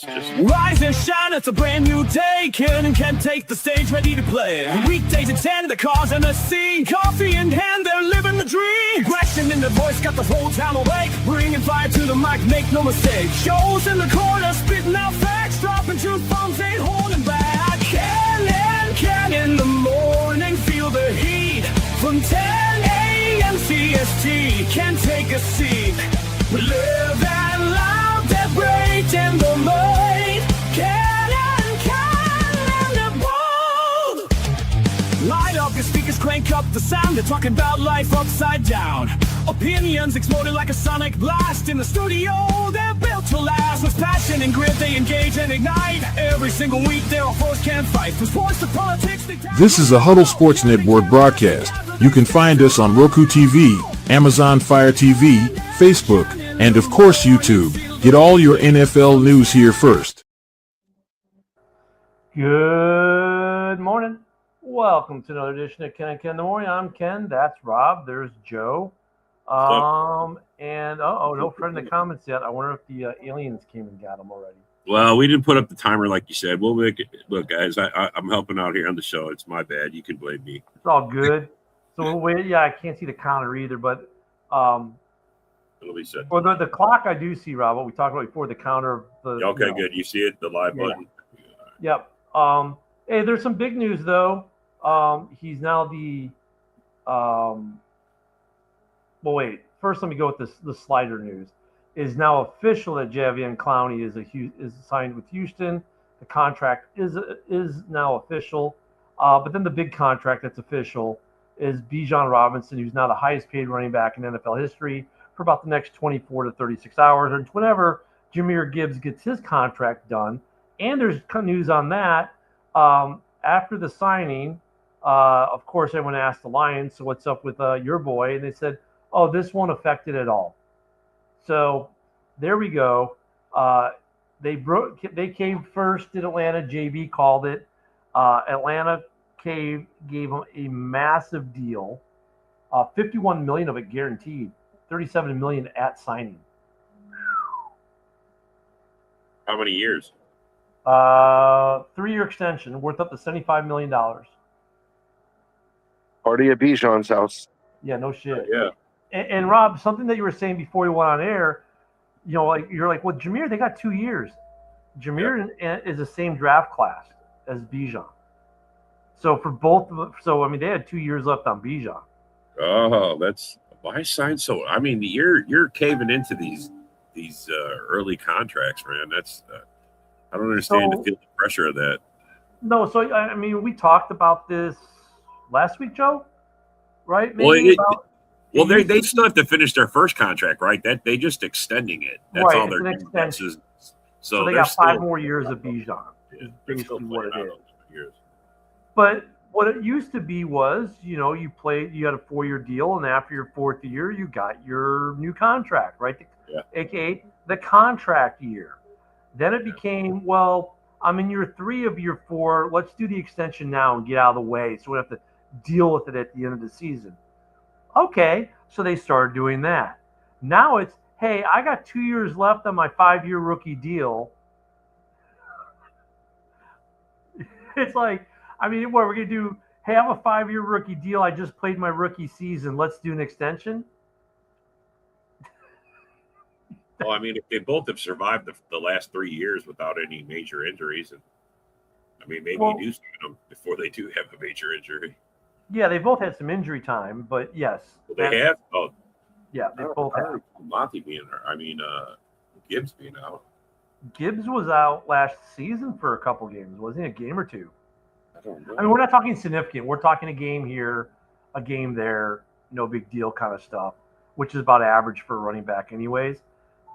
Rise and shine, it's a brand new day. Ken can take the stage, ready to play. Weekdays at 10, the cars on the scene. Coffee in hand, they're living the dream. Aggression in the voice, got the whole town awake. Bringing fire to the mic, make no mistake. Shows in the corner, spitting out facts. Dropping truth bombs, ain't holding back. Ken in the morning, feel the heat. From 10 a.m. CST, can take a seat. We live and loud, that break in the mind. Ken and the bold. Light up your speakers, crank up the sound. They're talking about life upside down. Opinions exploding like a sonic blast. In the studio, they're built to last. With passion and grit, they engage and ignite. Every single week, their foes can fight. From sports to politics, This is a Huddle Sports Network broadcast. You can find us on Roku TV, Amazon Fire TV, Facebook, and of course YouTube. Get all your NFL news here first. Good morning. Welcome to another edition of Ken and Ken in the Morning. I'm Ken. That's Rob. There's Joe. And no friend in the comments yet. I wonder if the aliens came and got them already. Well, we didn't put up the timer like you said. We'll make it. Look, guys, I'm helping out here on the show. It's my bad. You can blame me. It's all good. So we'll wait. Yeah, I can't see the counter either, but It'll be set. well, the clock I do see, Rob. What we talked about before, the counter. Okay, good. You see it, the live button. Yep. Hey, there's some big news though. He's now the. Well, wait. First, let me go with the slider news. Is now official that Jadeveon Clowney is signed with Houston. The contract is now official. But then the big contract that's official is Bijan Robinson, who's now the highest paid running back in NFL history for about the next 24 to 36 hours, or whenever Jahmyr Gibbs gets his contract done. And there's news on that. After the signing, of course, everyone asked the Lions, so what's up with your boy? And they said, oh, this won't affect it at all. So there we go. They came first in Atlanta. JB called it. Atlanta gave him a massive deal, $51 million of it guaranteed, $37 million at signing. How many years? 3-year extension worth up to $75 million. Party at Bijan's house. Yeah, no shit. Yeah. And Rob, something that you were saying before you went on air, you're like, well, Jahmyr, they got 2 years. Jahmyr is the same draft class as Bijan. So for both of them, they had 2 years left on Bijan. Oh, that's why sign so. I mean, you're caving into these early contracts, man. That's I don't understand the pressure of that. No, so we talked about this last week, Joe. Right? Maybe Well, they still have to finish their first contract, right? That they just extending it. That's right, all they're doing. So they got 5 more years of Bijan. Yeah, Basically what it is. Years. But what it used to be was, you had a 4-year deal, and after your 4th year, you got your new contract, right? AKA the contract year. Then it became, well, I'm in year 3 of year 4. Let's do the extension now and get out of the way, so we have to deal with it at the end of the season. Okay, so they started doing that. Now it's, hey, I got 2 years left on my 5-year rookie deal. It's like, what we're going to do? Hey, I have a 5-year rookie deal. I just played my rookie season. Let's do an extension. Well, if they both have survived the last 3 years without any major injuries, and maybe you do sign them before they do have a major injury. Yeah, they both had some injury time, but yes. Well, they have? Oh. Yeah, they both have. Monty being Gibbs being out. Gibbs was out last season for a couple games, wasn't he? A game or two? I don't know. We're not talking significant. We're talking a game here, a game there, no big deal kind of stuff, which is about average for a running back anyways.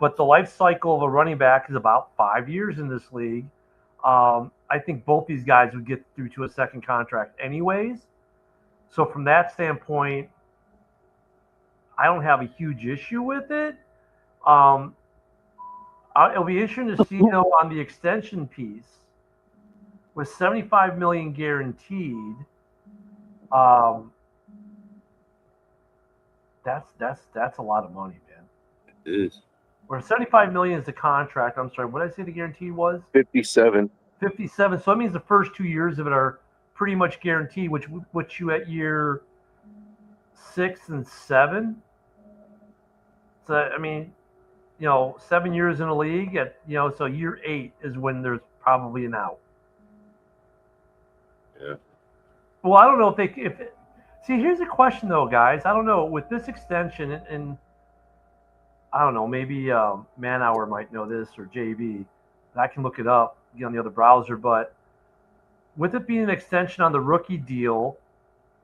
But the life cycle of a running back is about 5 years in this league. I think both these guys would get through to a second contract anyways. So from that standpoint, I don't have a huge issue with it. It'll be interesting to see, on the extension piece, with $75 million guaranteed. That's a lot of money, man. It is. Or 75 million is the contract. I'm sorry, what did I say the guarantee was? 57. 57. So that means the first 2 years of it are pretty much guaranteed, which puts you at year 6 and 7. So I mean, 7 years in the league at so year 8 is when there's probably an out. Yeah. Well, I don't know see, here's a question though, guys. I don't know with this extension and I don't know, maybe Manhour might know this or JB. I can look it up on the other browser, but with it being an extension on the rookie deal,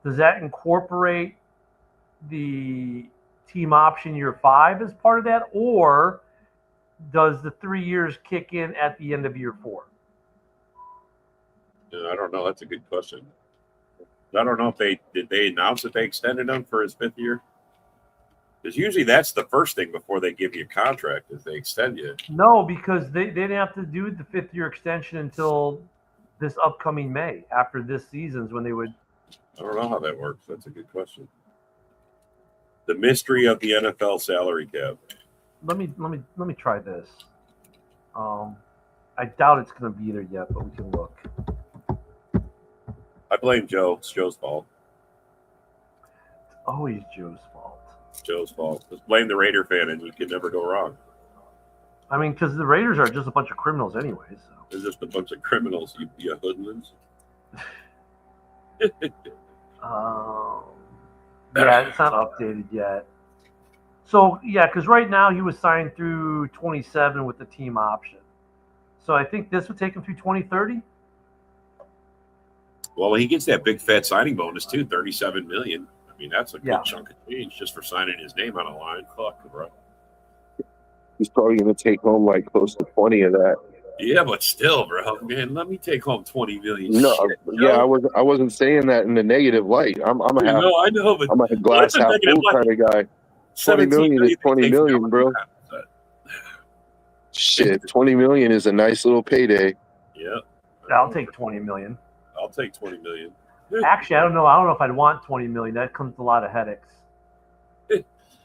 does that incorporate the team option year 5 as part of that, or does the 3 years kick in at the end of year 4? I don't know. That's a good question. I don't know if they announce that they extended him for his 5th year. Because usually that's the first thing before they give you a contract is they extend you. No, because they didn't have to do the 5th year extension until this upcoming May. After this season's when they would. I don't know how that works. That's a good question. The mystery of the NFL salary cap. Let me try this. I doubt it's going to be there yet, but we can look. I blame Joe. It's Joe's fault. It's always Joe's fault. It's Joe's fault. Just blame the Raider fan, and you can never go wrong. I mean, because the Raiders are just a bunch of criminals anyway. So. They're just a bunch of criminals, you hoodlums. Yeah, it's not updated yet. So, yeah, because right now he was signed through 27 with the team option. So I think this would take him through 2030. Well, he gets that big fat signing bonus too, $37 million. I mean, that's a good Yeah. chunk of change just for signing his name on a line. Fuck, bro. He's probably going to take home like close to 20 of that. Yeah, but still, bro, man, let me take home $20 million. No, Shit, yeah, Joe. I wasn't saying that in a negative light. I'm a half. No, I know, but I'm a glass that's a half negative full light. kind of guy. 20 million is 20 million, bro. Shit, 20 million is a nice little payday. Yeah, I'll take 20 million. I'll take 20 million. Actually, I don't know if I'd want 20 million. That comes with a lot of headaches.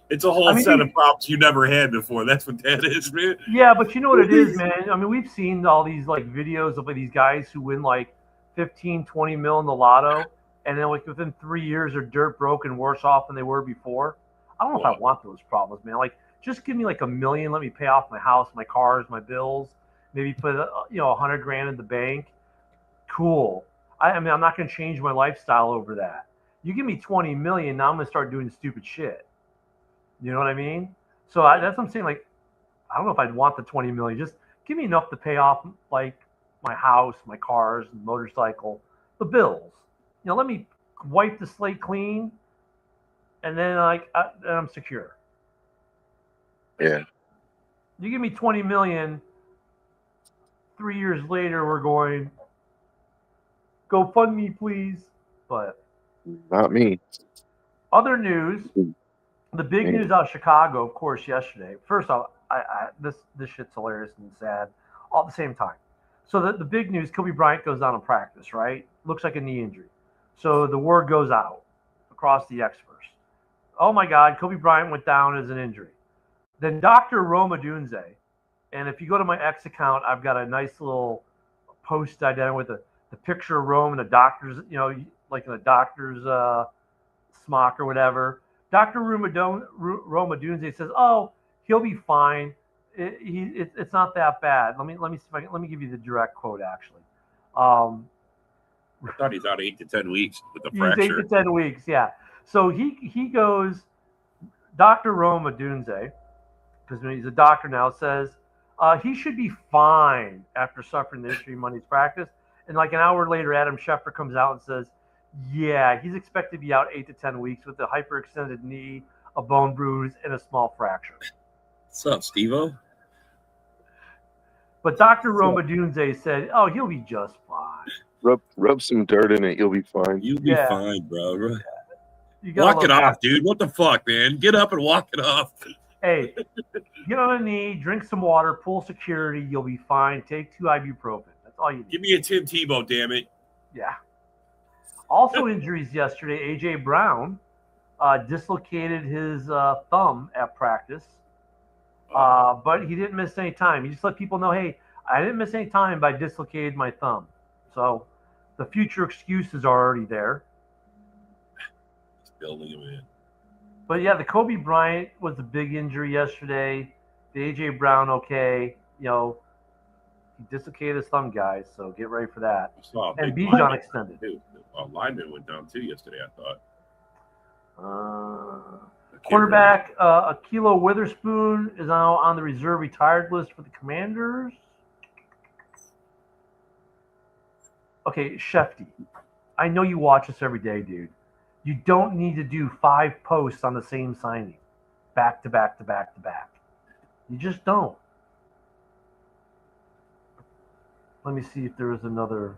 It's a whole I mean, set of problems you never had before. That's what that is, man. Yeah, but you know what it is, man? I mean, we've seen all these like videos of like, these guys who win like 15, 20 mil in the lotto, and then like within 3 years are dirt broke and worse off than they were before. I don't know if I want those problems, man. Like, just give me like $1 million, let me pay off my house, my cars, my bills, maybe put $100,000 in the bank. Cool. I mean, I'm not going to change my lifestyle over that. You give me 20 million, now I'm going to start doing stupid shit. You know what I mean? So that's what I'm saying. Like, I don't know if I'd want the 20 million. Just give me enough to pay off like my house, my cars, motorcycle, the bills. Let me wipe the slate clean, and then I'm secure. Yeah. You give me 20 million. 3 years later, we're going, go fund me, please. But Not me. other news. The big news out of Chicago, of course, yesterday. First off, this shit's hilarious and sad all at the same time. So the big news, Kobe Bryant goes down in practice, right? Looks like a knee injury. So the word goes out across the experts. Oh my God, Kobe Bryant went down as an injury. Then Dr. Roma Dunze, and if you go to my X account, I've got a nice little post I did with the picture of Rome and the doctor's, like in a doctor's smock or whatever. Dr. Roma Dunze says, "Oh, he'll be fine. It's not that bad." Let me give you the direct quote. Actually, I thought he's out 8 to 10 weeks with the fracture. He's 8 to 10 weeks, yeah. So he goes. Dr. Roma Dunze, because he's a doctor now, says he should be fine after suffering the injury in Monday's practice. And like an hour later, Adam Schefter comes out and says, yeah, he's expected to be out 8 to 10 weeks with a hyperextended knee, a bone bruise, and a small fracture. What's up, Steve-O? But Dr. Roma Dunze said, oh, he'll be just fine. Rub some dirt in it. You'll be fine. You'll be fine, bro. You Walk it off, dude. What the fuck, man? Get up and walk it off. Hey, get on a knee, drink some water, pull security. You'll be fine. Take 2 ibuprofen. That's all you need. Give me a Tim Tebow, damn it. Yeah. Also injuries yesterday. A.J. Brown dislocated his thumb at practice. But he didn't miss any time. He just let people know, hey, I didn't miss any time, but I dislocated my thumb. So the future excuses are already there. He's building him in. But yeah, the Kobe Bryant was a big injury yesterday. The AJ Brown, okay. He dislocated his thumb, guys. So get ready for that. I saw a And big Bijan lineman extended. too. A lineman went down too yesterday, I thought. Quarterback Akilo Witherspoon is now on the reserve retired list for the Commanders. Okay, Shefty, I know you watch us every day, dude. You don't need to do 5 posts on the same signing, back to back to back to back. You just don't. Let me see if there is another.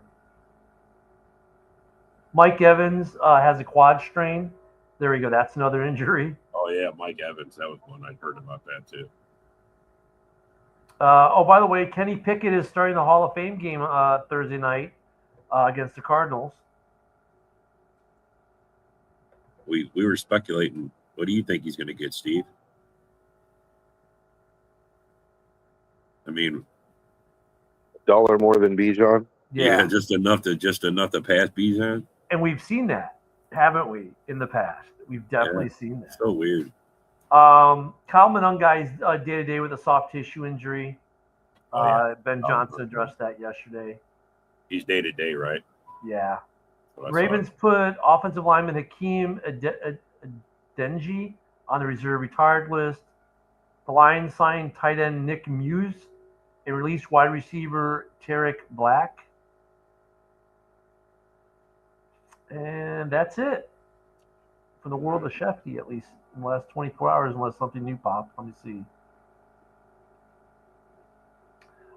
Mike Evans has a quad strain. There we go. That's another injury. Oh yeah, Mike Evans. That was one I heard about that too. By the way, Kenny Pickett is starting the Hall of Fame game Thursday night against the Cardinals. We were speculating. What do you think he's going to get, Steve? I mean, $1 more than Bijan. Yeah. just enough to pass Bijan. And we've seen that, haven't we, in the past? We've definitely seen that. So weird. Kyle Monungai's day-to-day with a soft tissue injury. Ben Johnson addressed that yesterday. He's day-to-day, right? Yeah. So Ravens put offensive lineman Hakeem Adeniji on the reserve retired list. The Lions signed tight end Nick Muse and released wide receiver Tarek Black. And that's it for the world of Shefty, at least in the last 24 hours, unless something new popped. Let me see.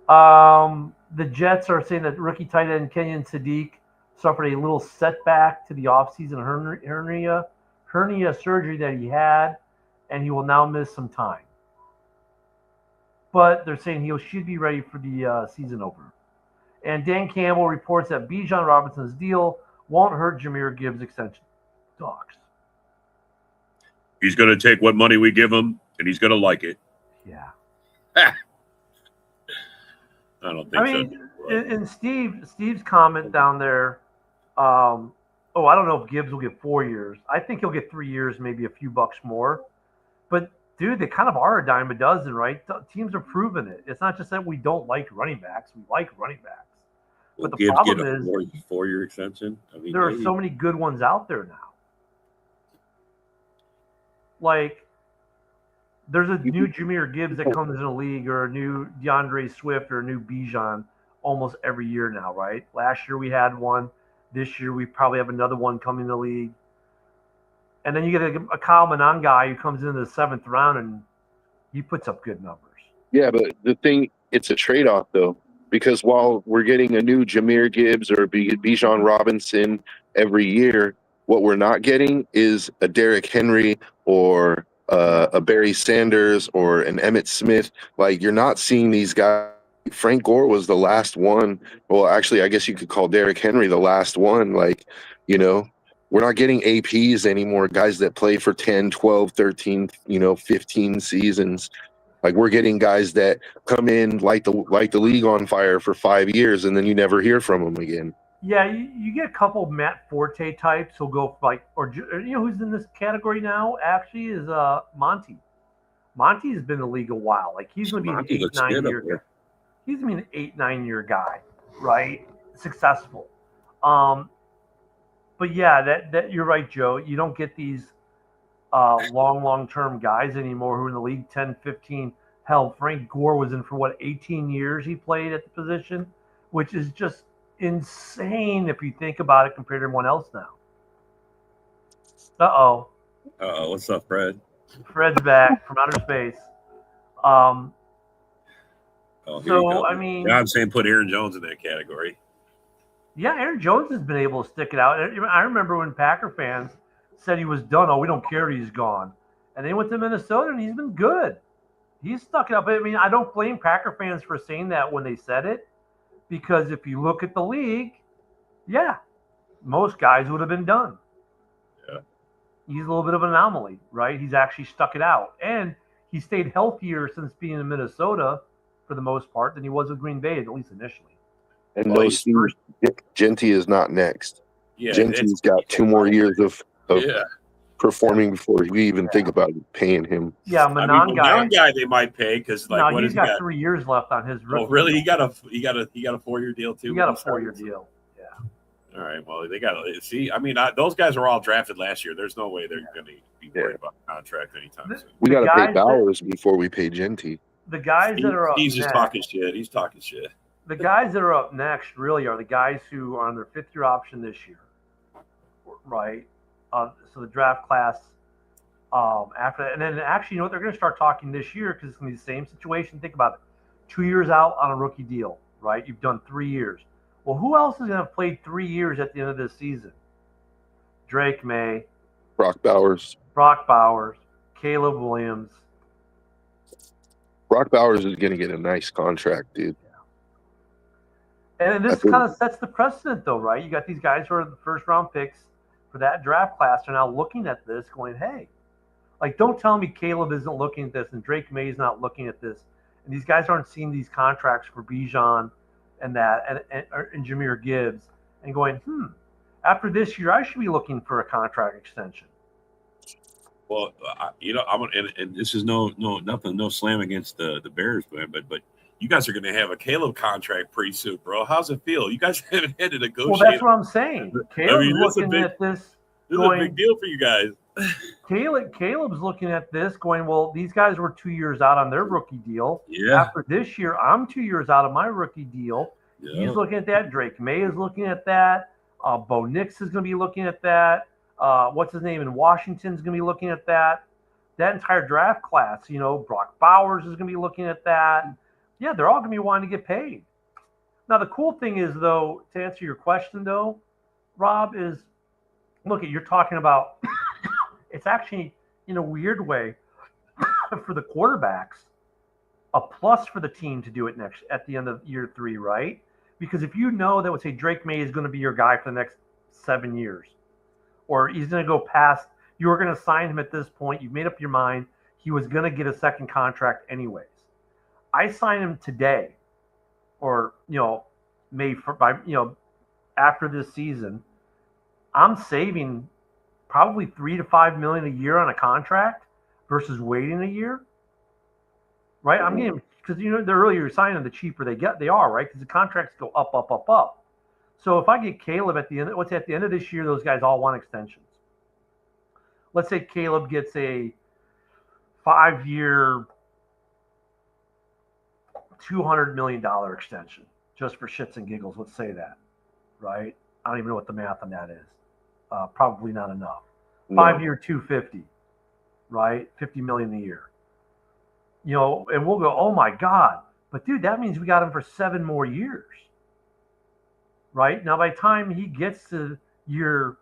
The Jets are saying that rookie tight end Kenyon Sadiq suffered a little setback to the offseason hernia surgery that he had, and he will now miss some time. But they're saying he should be ready for the season opener. And Dan Campbell reports that Bijan Robinson's deal won't hurt Jahmyr Gibbs' extension talks. He's going to take what money we give him, and he's going to like it. Yeah. I don't think so. In Steve's comment down there, I don't know if Gibbs will get 4 years. I think he'll get 3 years, maybe a few bucks more. But, dude, they kind of are a dime a dozen, right? Teams are proving it. It's not just that we don't like running backs. We like running backs. But the Gibbs problem get a is 4-year extension. I mean, there are so many good ones out there now. Like, there's a new Jahmyr Gibbs that comes in the league, or a new DeAndre Swift, or a new Bijan almost every year now, right? Last year we had one. This year we probably have another one coming in the league. And then you get a Kyle Monangai who comes in the 7th round and he puts up good numbers. Yeah, but the thing, it's a trade-off, though, because while we're getting a new Jahmyr Gibbs or Bijan Robinson every year, what we're not getting is a Derrick Henry or a Barry Sanders or an Emmitt Smith. Like, you're not seeing these guys. Frank Gore was the last one. Well, actually, I guess you could call Derrick Henry the last one. Like, we're not getting APs anymore, guys that play for 10, 12, 13, 15 seasons. Like, we're getting guys that come in, light the league on fire for 5 years, and then you never hear from them again. Yeah, you get a couple of Matt Forte types who'll go who's in this category now actually is Monty. Monty's been in the league a while. Like, he's going to be an 8-9 year guy. He's going to be an 8-9 year guy, right? Successful. But yeah, that you're right, Joe. You don't get these long-term guys anymore who are in the league 10, 15. Hell, Frank Gore was in for 18 years he played at the position, which is just insane if you think about it compared to everyone else now. Uh-oh. What's up, Fred? Fred's back from outer space. I'm saying put Aaron Jones in that category. Yeah, Aaron Jones has been able to stick it out. I remember when Packer fans said he was done. Oh, we don't care he's gone. And they went to Minnesota, and he's been good. He's stuck it out. But, I mean, I don't blame Packer fans for saying that when they said it, because if you look at the league, yeah, most guys would have been done. Yeah. He's a little bit of an anomaly, right? He's actually stuck it out. And he stayed healthier since being in Minnesota for the most part than he was with Green Bay, at least initially. And Well, no, he's Steve, Genty is not next. Yeah, Genty's got 2 more years of yeah. performing before we even think about paying him. Yeah, I mean, Manon the guy. young guy they might pay because like No, what he's has he got got? 3 years left on his rookie. Oh, really? deal. He got a 4-year deal too. He got a with 4-year these deal. Yeah. All right. Well, they got to see. I mean, those guys were all drafted last year. There's no way they're going to be worried about the contract anytime soon. We got to guys pay Bowers before we pay Genty. The guys that are up He's just next, talking shit. He's talking shit. the guys that are up next really are the guys who are on their 5th-year option this year, right? So the draft class after that, and then actually, you know what? They're going to start talking this year because it's going to be the same situation. Think about it: 2 years out on a rookie deal, right? You've done 3 years. Well, who else is going to have played 3 years at the end of this season? Drake May, Brock Bowers. Brock Bowers, Caleb Williams. Brock Bowers is going to get a nice contract, dude. And this kind of sets the precedent, though, right? You got these guys who are the first-round picks for that draft class are now looking at this going, hey, like, don't tell me Caleb isn't looking at this and Drake May is not looking at this. And these guys aren't seeing these contracts for Bijan and that and Jahmyr Gibbs and going, after this year, I should be looking for a contract extension. Well, I'm and this is no slam against the Bears, man, but you guys are going to have a Caleb contract pretty soon, bro. How's it feel? You guys haven't had to negotiate. Well, that's what I'm saying. Caleb's looking at this. This is a big deal for you guys. Caleb's looking at this going, well, these guys were 2 years out on their rookie deal. Yeah. After this year, I'm 2 years out of my rookie deal. Yeah. He's looking at that. Drake May is looking at that. Bo Nix is going to be looking at that. What's his name in Washington is going to be looking at that. That entire draft class, Brock Bowers is going to be looking at that. Yeah, they're all going to be wanting to get paid. Now, the cool thing is, though, to answer your question, though, Rob, is look, you're talking about it's actually, in a weird way, for the quarterbacks, a plus for the team to do it next at the end of year 3, right? Because if you know that would say Drake May is going to be your guy for the next 7 years, or he's going to go past, you were going to sign him at this point, you've made up your mind, he was going to get a second contract anyways. I sign him today, or after this season, I'm saving probably $3 to $5 million a year on a contract versus waiting a year, right? I'm getting, because the earlier you sign them, the cheaper they are, right? Because the contracts go up, up, up, up. So if I get Caleb at the end of this year, those guys all want extensions. Let's say Caleb gets a 5-year, $200 million extension, just for shits and giggles. Let's say that, right? I don't even know what the math on that is. Probably not enough. 5-year, $250, right? $50 million a year. And we'll go, oh my God! But dude, that means we got him for 7 more years, right? Now, by the time he gets to year,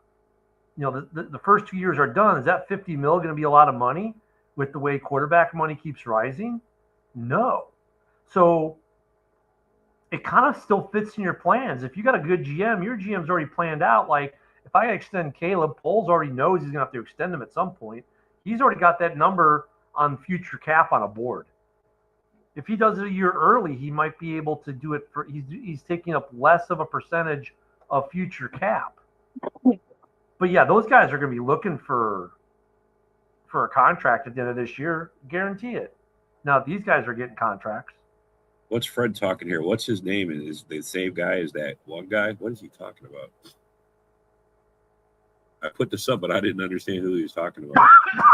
the first 2 years are done. Is that $50 million going to be a lot of money with the way quarterback money keeps rising? No. So it kind of still fits in your plans. If you got a good GM, your GM's already planned out. Like, if I extend Caleb, Poles already knows he's going to have to extend him at some point. He's already got that number on future cap on a board. If he does it a year early, he might be able to do it for. He's taking up less of a percentage of future cap. But yeah, those guys are going to be looking for a contract at the end of this year. Guarantee it. Now these guys are getting contracts. What's Fred talking here? What's his name? Is the same guy as that one guy? What is he talking about? I put this up, but I didn't understand who he was talking about.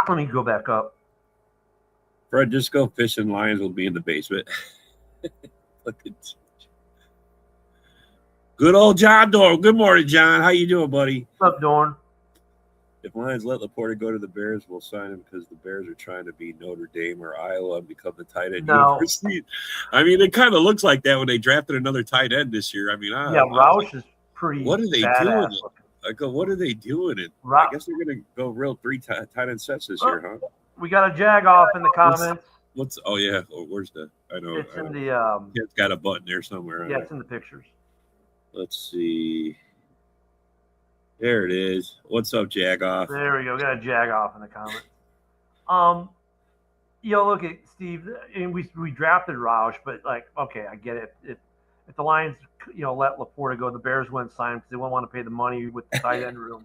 Let me go back up. Fred, just go fishing. Lions will be in the basement. Good old John Dorn. Good morning, John. How you doing, buddy? What's up, Dorn? If Lions let Laporta go to the Bears, we'll sign him because the Bears are trying to be Notre Dame or Iowa and become the tight end university. I mean, it kind of looks like that when they drafted another tight end this year. I mean, Roush is pretty. What are they doing? I go, what are they doing? I guess they're going to go real 3 tight end sets this year, huh? We got a jag off in the comments. Oh yeah. Oh, where's the? I know. It's in the. It's got a button there somewhere. Yeah, it's in the pictures. Let's see. There it is. What's up, Jagoff? There we go. We got a jag off in the comments. look at Steve. And we drafted Roush, but like, okay, I get it. If the Lions, let Laporta go, the Bears wouldn't sign him because they wouldn't want to pay the money with the tight end room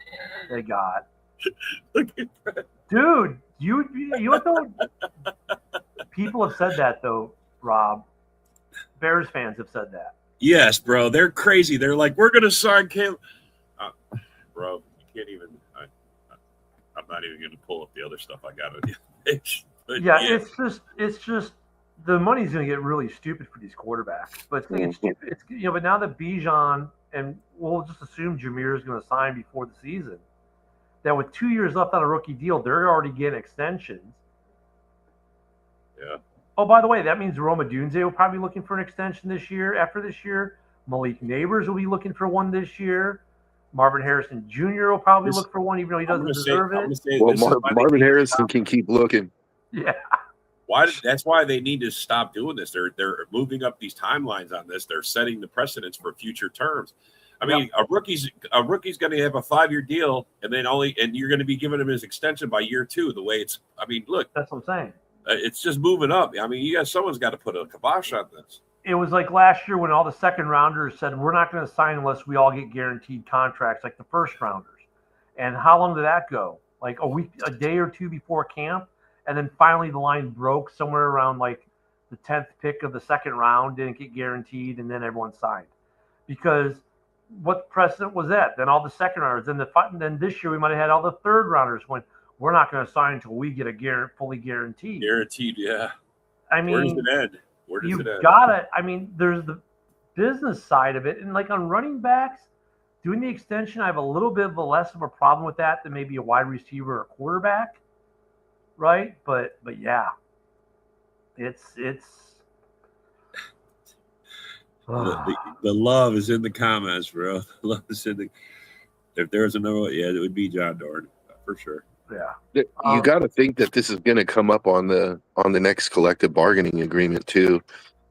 they got. Look at that. Dude, you know, people have said that though, Rob. Bears fans have said that. Yes, bro. They're crazy. They're like, we're going to sign Caleb. Bro, you can't even. I'm not even going to pull up the other stuff I got on the page. But Yeah, it's just the money's going to get really stupid for these quarterbacks. But it's going to get stupid. But now that Bijan, and we'll just assume Jameer is going to sign before the season, that with 2 years left on a rookie deal, they're already getting extensions. Yeah. Oh, by the way, that means Roma Dunze will probably be looking for an extension this year. After this year, Malik Neighbors will be looking for one this year. Marvin Harrison Jr. will probably look for one, even though he doesn't deserve it. Well, Marvin Harrison can keep looking. Yeah. That's why they need to stop doing this. They're moving up these timelines on this. They're setting the precedents for future terms. I mean, a rookie's going to have a 5-year deal, and you're going to be giving him his extension by year 2. The way it's, I mean, look, that's what I'm saying. It's just moving up. I mean, someone's got to put a kibosh on this. It was like last year when all the second rounders said, we're not going to sign unless we all get guaranteed contracts, like the first rounders. And how long did that go? Like a day or two before camp. And then finally the line broke somewhere around like the 10th pick of the second round, didn't get guaranteed. And then everyone signed because what precedent was that? Then all the second rounders, then this year we might've had all the third rounders when we're not going to sign until we get a fully guaranteed. Guaranteed. Yeah. I mean, where does it end? You've got it. I mean, there's the business side of it. And like on running backs, doing the extension, I have a little bit of a less of a problem with that than maybe a wide receiver or quarterback. Right. But yeah, it's the love is in the comments, bro. The love is in the, if there was another one, it would be John Dorn for sure. Yeah. You got to think that this is going to come up on the next collective bargaining agreement too.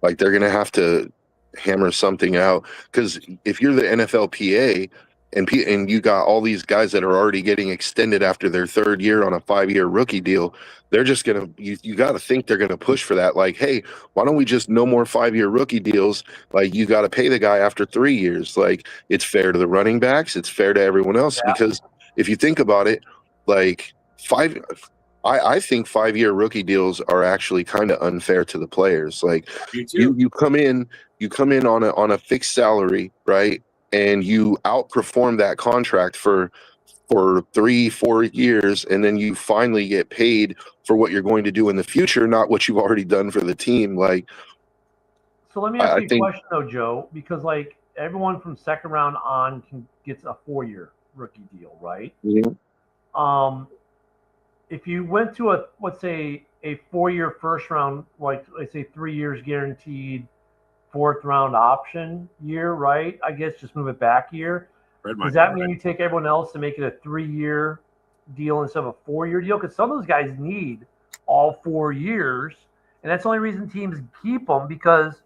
Like they're going to have to hammer something out because if you're the NFLPA and you got all these guys that are already getting extended after their 3rd year on a 5-year rookie deal, they're just going to you got to think they're going to push for that. Like, hey, why don't we just no more 5-year rookie deals? Like you got to pay the guy after 3 years. Like it's fair to the running backs. It's fair to everyone else because if you think about it, like I think 5-year rookie deals are actually kind of unfair to the players. Like you come in on a fixed salary, right? And you outperform that contract for 3-4 years, and then you finally get paid for what you're going to do in the future, not what you've already done for the team. Like, so let me ask you a question though, Joe, because like everyone from second round on gets a 4-year rookie deal, right? Mm-hmm. If you went to let's say a 4-year first round, like let's say 3 years guaranteed, 4th round option year, right? I guess just move it back a year. Does that mean you take everyone else to make it a 3-year deal instead of a 4-year deal? Because some of those guys need all 4 years, and that's the only reason teams keep them, because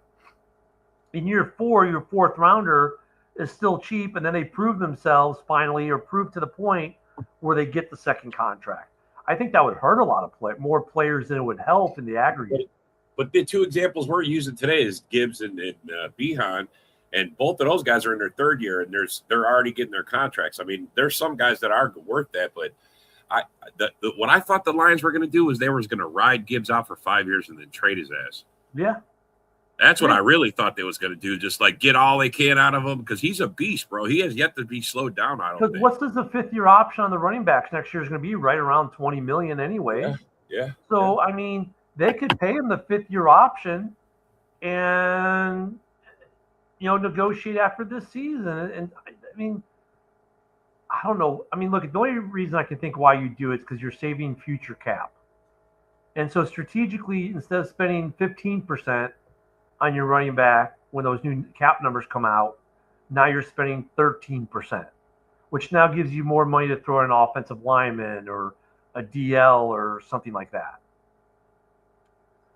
in year 4, your 4th rounder is still cheap, and then they prove themselves finally, or prove to the point where they get the second contract. I think that would hurt a lot of more players than it would help in the aggregate. But the 2 examples we're using today is Gibbs and Bijan, and both of those guys are in their 3rd year, and they're already getting their contracts. I mean, there's some guys that are worth that, but what I thought the Lions were going to do is they were going to ride Gibbs out for 5 years and then trade his ass. Yeah. That's what I really thought they was going to do, just like get all they can out of him, because he's a beast, bro. He has yet to be slowed down. I don't think. What's the 5th-year option on the running backs next year is going to be right around $20 million anyway. Yeah. So, I mean, they could pay him the 5th-year option and, negotiate after this season. And I mean, I don't know. I mean, look, the only reason I can think why you do it is because you're saving future cap. And so strategically, instead of spending 15% on your running back when those new cap numbers come out, now you're spending 13%, which now gives you more money to throw in an offensive lineman or a DL or something like that.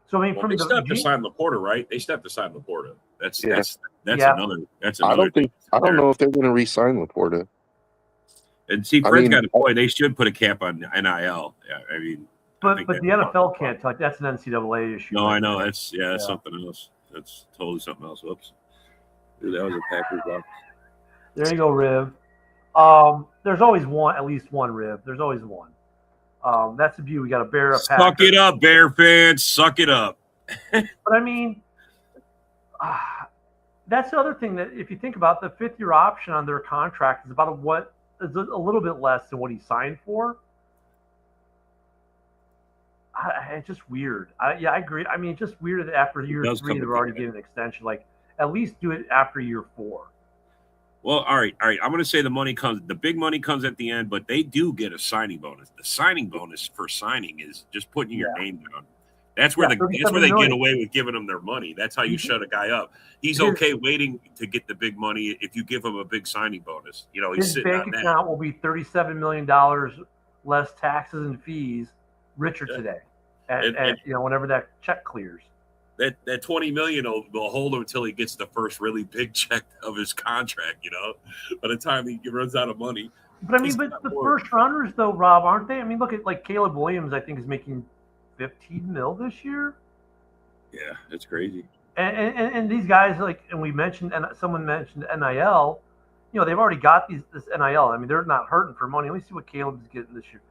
So I mean, they still have to sign Laporta, right? They still have to sign Laporta. That's another. I don't know if they're going to re-sign Laporta. And see, Fred's got a point. They should put a cap on NIL. Yeah, I mean, but the NFL can't touch. That's an NCAA issue. No, I know. That's something else. That's totally something else. Whoops. Dude, that was a Packers box. There you go, Riv. There's always at least one Riv. There's always one. That's the beauty. We got a Bear, a Packer. Suck it up, Bear fans. Suck it up. But I mean, that's the other thing that if you think about the 5th-year option on their contract is about a little bit less than what he signed for. It's just weird. I agree. I mean, it's just weird that after year 3 they're already getting an extension. Like, at least do it after year 4. Well, all right. I'm going to say the big money comes at the end, but they do get a signing bonus. The signing bonus for signing is just putting your name down. That's where they get away with giving them their money. That's how you shut a guy up. He's okay waiting to get the big money if you give him a big signing bonus. You know, he's his sitting on that. bank account will be $37 million less taxes and fees richer today. And whenever that check clears. That $20 million will hold him until he gets the first really big check of his contract. You know, by the time he runs out of money. But I mean, the first runners though, Rob, aren't they? I mean, look at like Caleb Williams. I think is making $15 million this year. Yeah, that's crazy. And these guys and we mentioned, and someone mentioned NIL. You know, they've already got this NIL. I mean, they're not hurting for money. Let me see what Caleb's getting this year.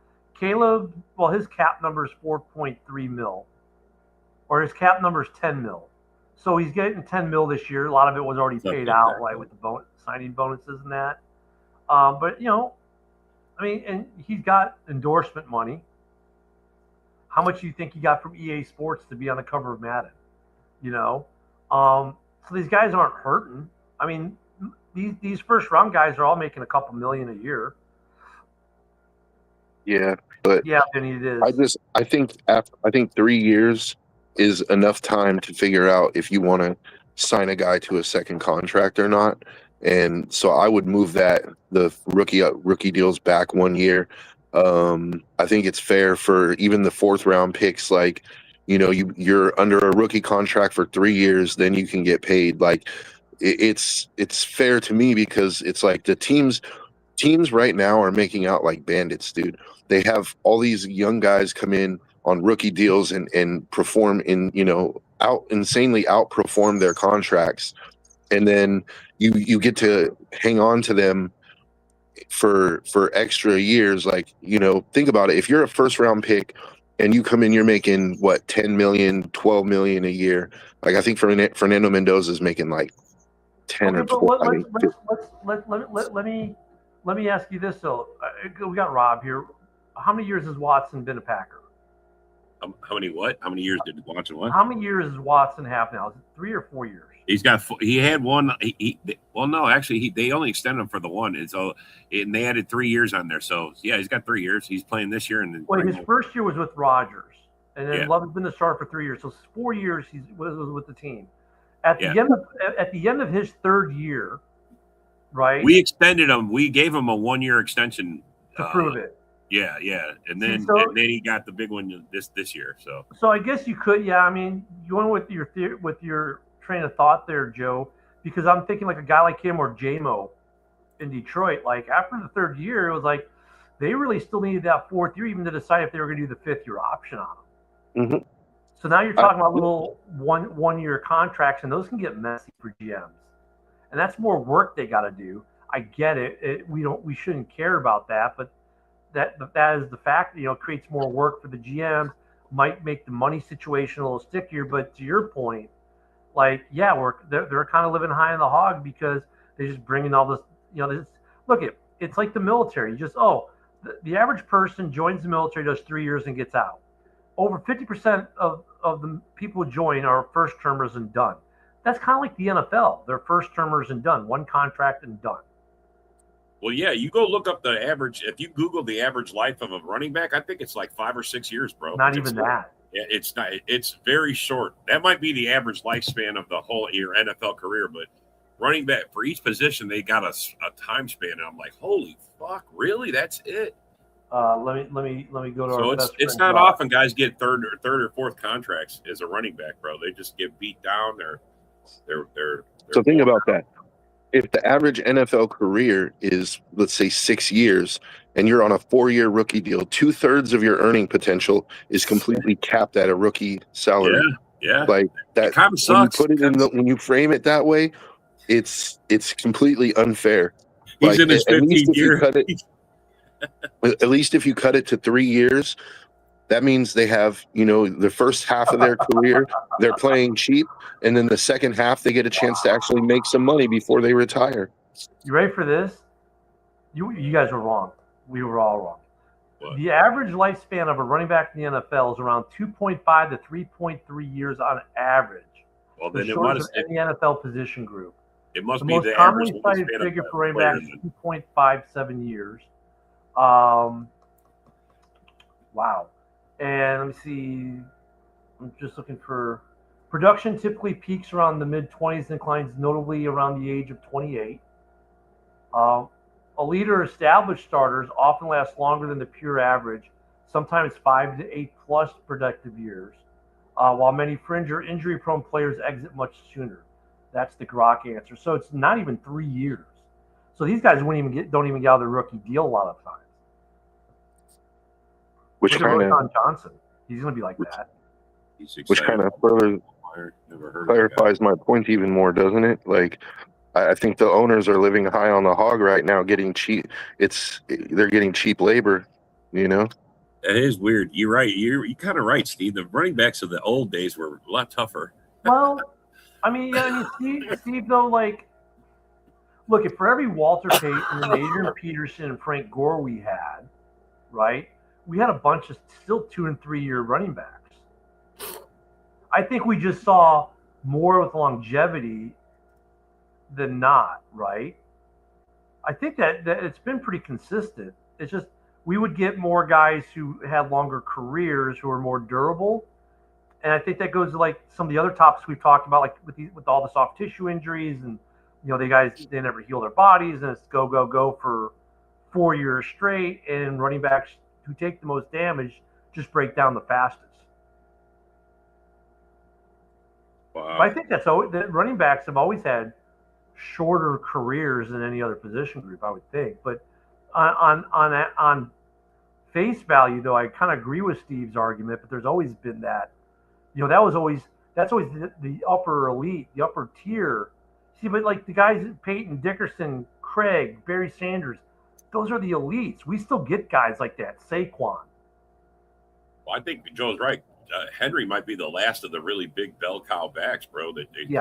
Caleb, well, his cap number is 4.3 mil, or his cap number is 10 mil. So he's getting 10 mil this year. A lot of it was already paid out, right, with the signing bonuses and that. But you know, I mean, and he's got endorsement money. How much do you think he got from EA Sports to be on the cover of Madden? You know, so these guys aren't hurting. I mean, these first round guys are all making a couple million a year. Yeah, but yeah, Vinny, it is. I think 3 years is enough time to figure out if you want to sign a guy to a second contract or not. And so I would move the rookie deals back 1 year. I think it's fair for even the 4th round picks. Like, you know, you're under a rookie contract for 3 years, then you can get paid. Like, it's fair to me because it's like the teams right now are making out like bandits, dude. They have all these young guys come in on rookie deals and perform insanely outperform their contracts. And then you get to hang on to them for extra years. Like, you know, think about it. If you're a 1st round pick and you come in, you're making what, 10 million, 12 million a year. Like, I think Fernando Mendoza is making like 10 or 12. Let me ask you this though. We got Rob here. How many years has Watson been a Packer? How many years did Watson what? How many years does Watson have now? Is it 3 or 4 years? He had one. They only extended him for the one, and they added 3 years on there. So yeah, he's got 3 years. He's playing this year, and then his first year was with Rodgers, and then Love has been the starter for 3 years. So 4 years he was with the team. At the end of his 3rd year, right? We extended him. We gave him a 1 year extension to prove it. Yeah, and then he got the big one this year. So I guess you could, I mean, you went with your train of thought there, Joe, because I'm thinking like a guy like him or JMO in Detroit. Like after the 3rd year, it was like they really still needed that 4th year even to decide if they were going to do the 5th year option on them. Mm-hmm. So now you're talking about little one year contracts, and those can get messy for GMs, and that's more work they got to do. I get it. We shouldn't care about that, but that is the fact. You know, creates more work for the GMs, might make the money situation a little stickier. But to your point, like, they're kind of living high on the hog because they just bring in all this. You know, it's like the military. The average person joins the military, does 3 years, and gets out. Over 50% of the people who join are first termers and done. That's kind of like the NFL. They're first termers and done. One contract and done. Well, yeah, you go look up the average. If you Google the average life of a running back, I think it's like 5 or 6 years, bro. Not even that. Yeah, it's not. It's very short. That might be the average lifespan of the whole your NFL career, but running back for each position, they got a time span. And I'm like, holy fuck, really? That's it? Let me go to. So it's not often guys get third or fourth contracts as a running back, bro. They just get beat down. They're so think about that. if the average NFL career is, let's say, 6 years, and you're on a 4-year rookie deal, 2/3 of your earning potential is completely capped at a rookie salary. Yeah. Like that. It kind of When you sucks. put it when you frame it that way, it's completely unfair. He's in his at least 15th if you year. cut it, at least if you cut it to 3 years, that means they have, the first half of their career, they're playing cheap. And then the second half, they get a chance to actually make some money before they retire. You ready for this? You guys were wrong. We were all wrong. What? The average lifespan of a running back in the NFL is around 2.5 to 3.3 years on average. Well, The then it shortest must, of any NFL position group. it must The be most the average commonly cited lifespan of figure that for running player backs is then. 2.57 years. Wow. And let me see. I'm just looking for production. Typically peaks around the mid-20s and declines notably around the age of 28. Elite or established starters often last longer than the pure average, sometimes 5 to 8 plus productive years, while many fringe or injury-prone players exit much sooner. That's the Grok answer. So it's not even 3 years. So these guys don't even get out of their rookie deal a lot of times. Which Look at kind of Roschon Johnson. He's going to be like that. He's which excited. kind of further Never heard of clarifies my point even more, doesn't it? Like, I think the owners are living high on the hog right now, getting cheap. They're getting cheap labor, That is weird. You're right. You're kind of right, Steve. The running backs of the old days were a lot tougher. Well, Steve, though, like, look, if for every Walter Payton and Adrian Peterson and Frank Gore we had, right, we had a bunch of still 2 and 3 year running backs. I think we just saw more with longevity than not, right? I think that it's been pretty consistent. It's just we would get more guys who had longer careers who are more durable. And I think that goes to like some of the other topics we've talked about, like with all the soft tissue injuries and, they never heal their bodies and it's go for 4 years straight. And running backs who take the most damage just break down the fastest. Wow. But I think that running backs have always had shorter careers than any other position group, I would think. But on face value, though, I kind of agree with Steve's argument. But there's always been that, that's always the upper elite, the upper tier. See, but like the guys, Peyton, Dickerson, Craig, Barry Sanders, those are the elites. We still get guys like that. Saquon. Well, I think Joe's right. Henry might be the last of the really big bell cow backs, bro. That Yeah.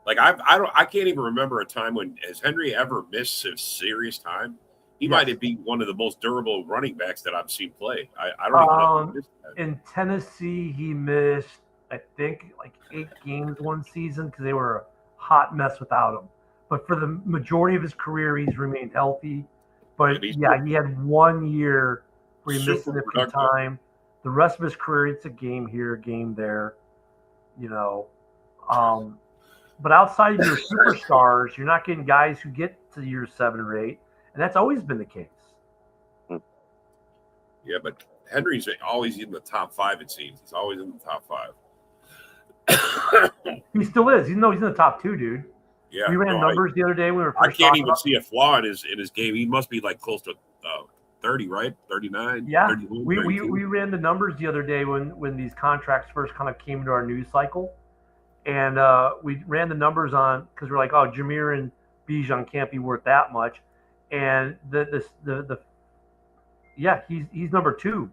I can't even remember a time when has Henry ever missed a serious time. He might be one of the most durable running backs that I've seen play. I don't even know. If he missed that. In Tennessee, he missed, I think, like 8 games one season because they were a hot mess without him. But for the majority of his career, he's remained healthy. But he had 1 year where he missed significant time. The rest of his career, it's a game here, a game there, But outside of your superstars, you're not getting guys who get to year 7 or 8, and that's always been the case. Yeah, but Henry's always in the top 5. It seems he's always in the top 5. He still is. He's in the top 2, dude. Yeah, we ran numbers the other day. We were. I can't even see a flaw in his game. He must be like close to 30, right? 39. Yeah, 31, we ran the numbers the other day when these contracts first kind of came into our news cycle, and we ran the numbers on because we're like, oh, Jameer and Bijan can't be worth that much, and he's number 2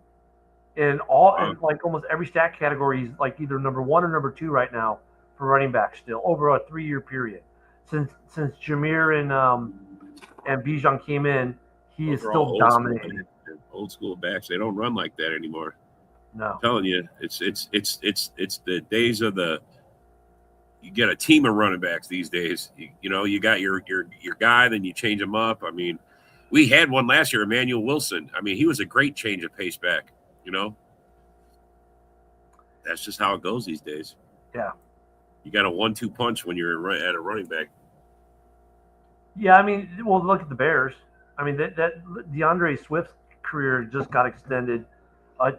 in like almost every stat category. He's like either number 1 or number 2 right now for running back still over a 3-year period since Jameer and Bijan came in. He is still dominating. Old school backs, they don't run like that anymore. No, I'm telling you, it's the days of you get a team of running backs these days. You got your guy, then you change him up. I mean, we had one last year, Emmanuel Wilson. I mean, he was a great change of pace back. That's just how it goes these days. Yeah, you got a 1-2 punch when you're at a running back. Yeah, I mean, well, look at the Bears. I mean, that DeAndre Swift's career just got extended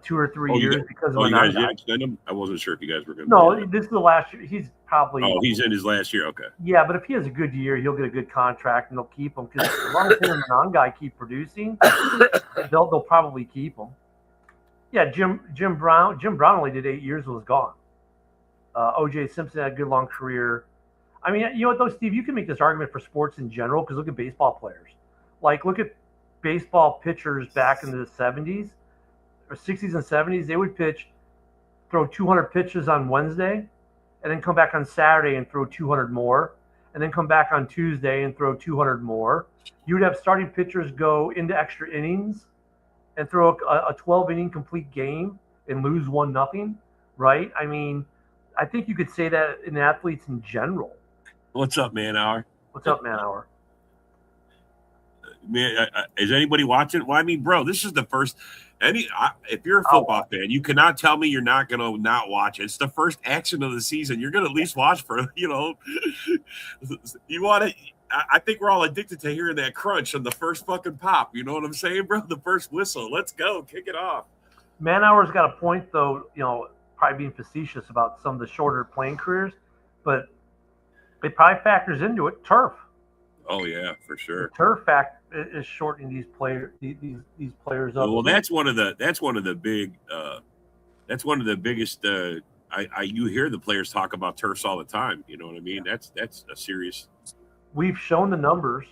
2 or 3 Oh, years because of you guys Ananga. did extend him? I wasn't sure if you guys were going to. No, this is the last year. He's probably. Oh, he's in his last year. Okay. Yeah, but if he has a good year, he'll get a good contract and they'll keep him because as long as him and Ananga keep producing, they'll probably keep him. Yeah, Jim Brown only did 8 years and was gone. O.J. Simpson had a good long career. I mean, you know what though, Steve? You can make this argument for sports in general because look at baseball players. Like, look at baseball pitchers back in the 70s or 60s and 70s. They would throw 200 pitches on Wednesday, and then come back on Saturday and throw 200 more, and then come back on Tuesday and throw 200 more. You would have starting pitchers go into extra innings and throw a 12-inning complete game and lose 1-0, right? I mean, I think you could say that in athletes in general. What's up, man hour? What's up, man hour? Man, is anybody watching? Well, I mean, bro, this is the first. If you're a football fan, you cannot tell me you're not going to not watch it. It's the first action of the season. You're going to at least watch for, you want to. I think we're all addicted to hearing that crunch on the first fucking pop. You know what I'm saying, bro? The first whistle. Let's go. Kick it off. Man hour's got a point, though, probably being facetious about some of the shorter playing careers, but it probably factors into it. Turf. Oh yeah, for sure. The turf fact is shortening these players up. Well, that's one of the biggest. You hear the players talk about turfs all the time. You know what I mean? That's a serious. We've shown the numbers.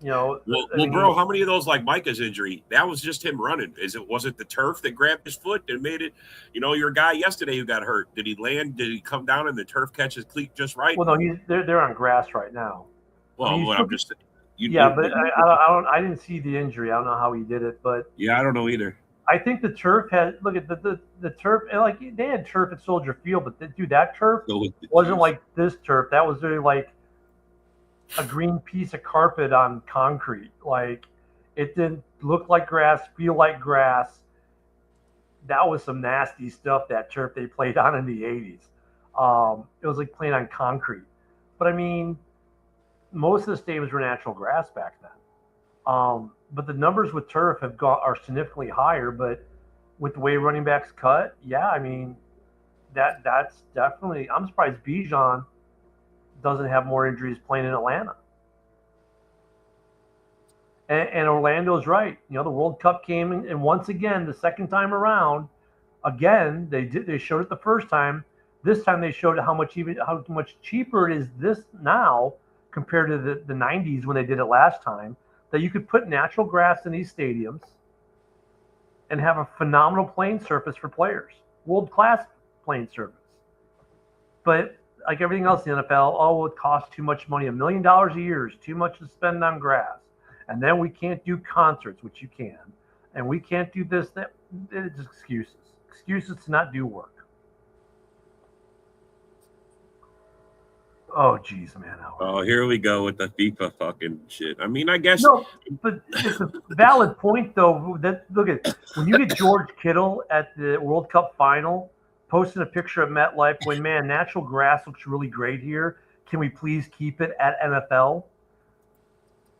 Well, bro, how many of those, like Micah's injury, that was just him running? Was it the turf that grabbed his foot and made it? Your guy yesterday who got hurt. Did he land? Did he come down and the turf catch his cleat just right? Well, no, they're on grass right now. Well, I'm just saying. I didn't see the injury. I don't know how he did it, but yeah, I don't know either. I think the turf has. Look at the turf. Like they had turf at Soldier Field, but that turf wasn't like this turf. That was really like a green piece of carpet on concrete. Like it didn't look like grass, feel like grass. That was some nasty stuff. That turf they played on in the 80s. It was like playing on concrete. But I mean, most of the stadiums were natural grass back then. But the numbers with turf are significantly higher. But with the way running backs cut, yeah, I mean, that's definitely. I'm surprised Bijan doesn't have more injuries playing in Atlanta. And Orlando's right. The World Cup came, and once again, the second time around, again they showed it the first time. This time they showed how much cheaper it is this now compared to the 90s when they did it last time, that you could put natural grass in these stadiums and have a phenomenal playing surface for players, world-class playing surface. But like everything else in the NFL, it costs too much money. $1 million a year is too much to spend on grass. And then we can't do concerts, which you can. And we can't do this, that. It's excuses. Excuses to not do work. Oh, geez, man. Oh, here we go with the FIFA fucking shit. I mean, I guess. No, but it's a valid point, though. Look at when you get George Kittle at the World Cup final, posting a picture of MetLife going, man, natural grass looks really great here. Can we please keep it at NFL?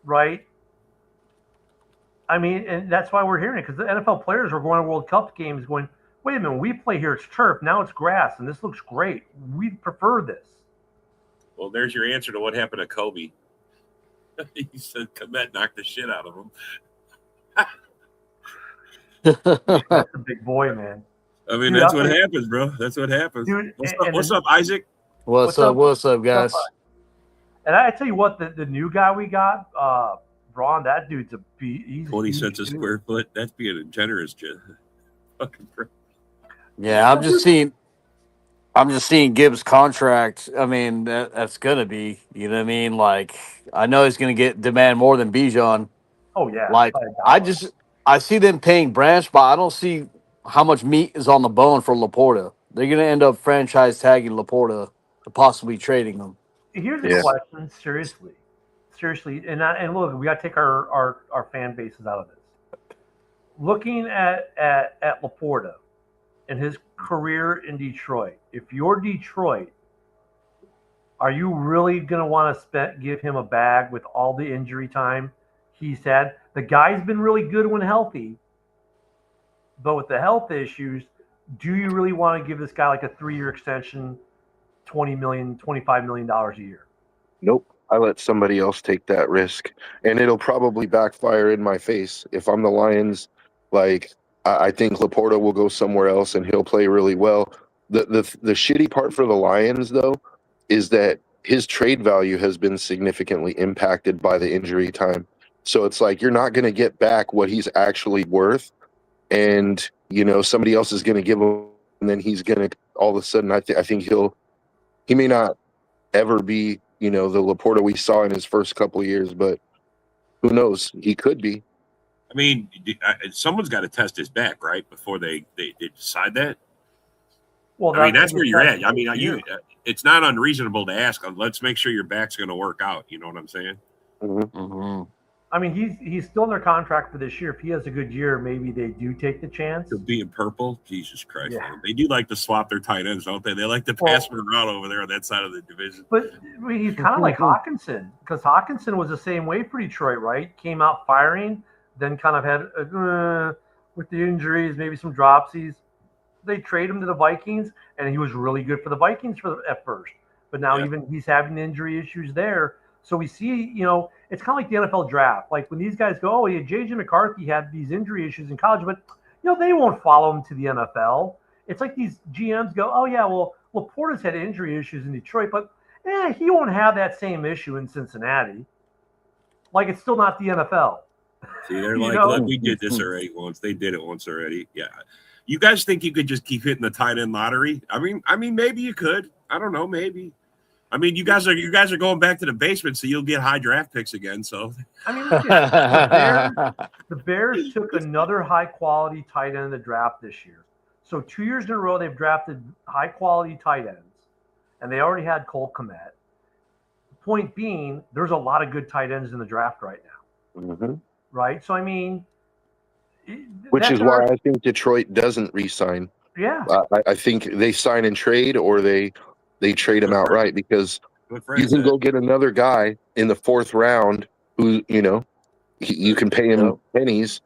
Right? I mean, and that's why we're hearing it, because the NFL players were going to World Cup games going, wait a minute, we play here, it's turf, now it's grass, and this looks great. We prefer this. Well, there's your answer to what happened to Kobe. He said Komet knocked the shit out of him. That's a big boy, man. I mean, dude, that's what happens, bro. That's what happens. Dude, what's up, Isaac? What's up, guys? And I tell you what, the new guy we got, Braun, that dude's a beat. 20 cents a square foot. That's being generous, fucking. Yeah, I'm just seeing Gibbs' contract. I mean, that's gonna be, you know what I mean? Like, I know he's gonna demand more than Bijan. Oh yeah. Like, I see them paying Branch, but I don't see how much meat is on the bone for Laporta. They're gonna end up franchise tagging Laporta to possibly trading him. Here's the question, seriously, and look, we got to take our fan bases out of this. Looking at Laporta and his career in Detroit, if you're Detroit, are you really going to want to give him a bag with all the injury time he's had? The guy's been really good when healthy, But with the health issues, do you really want to give this guy like a 3-year extension, $20 million, $25 million a year? Nope. I let somebody else take that risk, and it'll probably backfire in my face. If I'm the Lions, like I think Laporta will go somewhere else and he'll play really well. The shitty part for the Lions, though, is that his trade value has been significantly impacted by the injury time. So it's like you're not going to get back what he's actually worth, and somebody else is going to give him, and then he's going to all of a sudden. I think he may not ever be the Laporta we saw in his first couple of years, but who knows? He could be. I mean, someone's got to test his back, right, before they decide that. Well, I mean, that's where you're at. I mean, it's not unreasonable to ask. Let's make sure your back's going to work out. You know what I'm saying? Mm-hmm. Mm-hmm. I mean, he's still in their contract for this year. If he has a good year, maybe they do take the chance. To be in purple, Jesus Christ! Yeah. Man. They do like to swap their tight ends, don't they? They like to pass them around over there on that side of the division. But I mean, he's kind of like Hawkinson, because Hawkinson was the same way for Detroit, right? Came out firing, then kind of had with the injuries, maybe some dropsies. They trade him to the Vikings, and he was really good for the Vikings at first. But now even he's having injury issues there. So we see, it's kind of like the NFL draft. Like when these guys go, oh, yeah, J.J. McCarthy had these injury issues in college, but, they won't follow him to the NFL. It's like these GMs go, oh, yeah, well, Laporta's had injury issues in Detroit, but he won't have that same issue in Cincinnati. Like it's still not the NFL. See, they're like, look, we did this already once. They did it once already. Yeah. You guys think you could just keep hitting the tight end lottery? I mean, maybe you could. I don't know, maybe. I mean, you guys are going back to the basement, so you'll get high draft picks again. So I mean, look at the Bears took another high quality tight end in the draft this year. So 2 years in a row they've drafted high quality tight ends, and they already had Cole Kmet. Point being, there's a lot of good tight ends in the draft right now, Mm-hmm. right? So I mean, which is why I think Detroit doesn't re-sign. Yeah, I think they sign and trade, or they trade him outright, because you can go get another guy in the 4th round who, you can pay him pennies.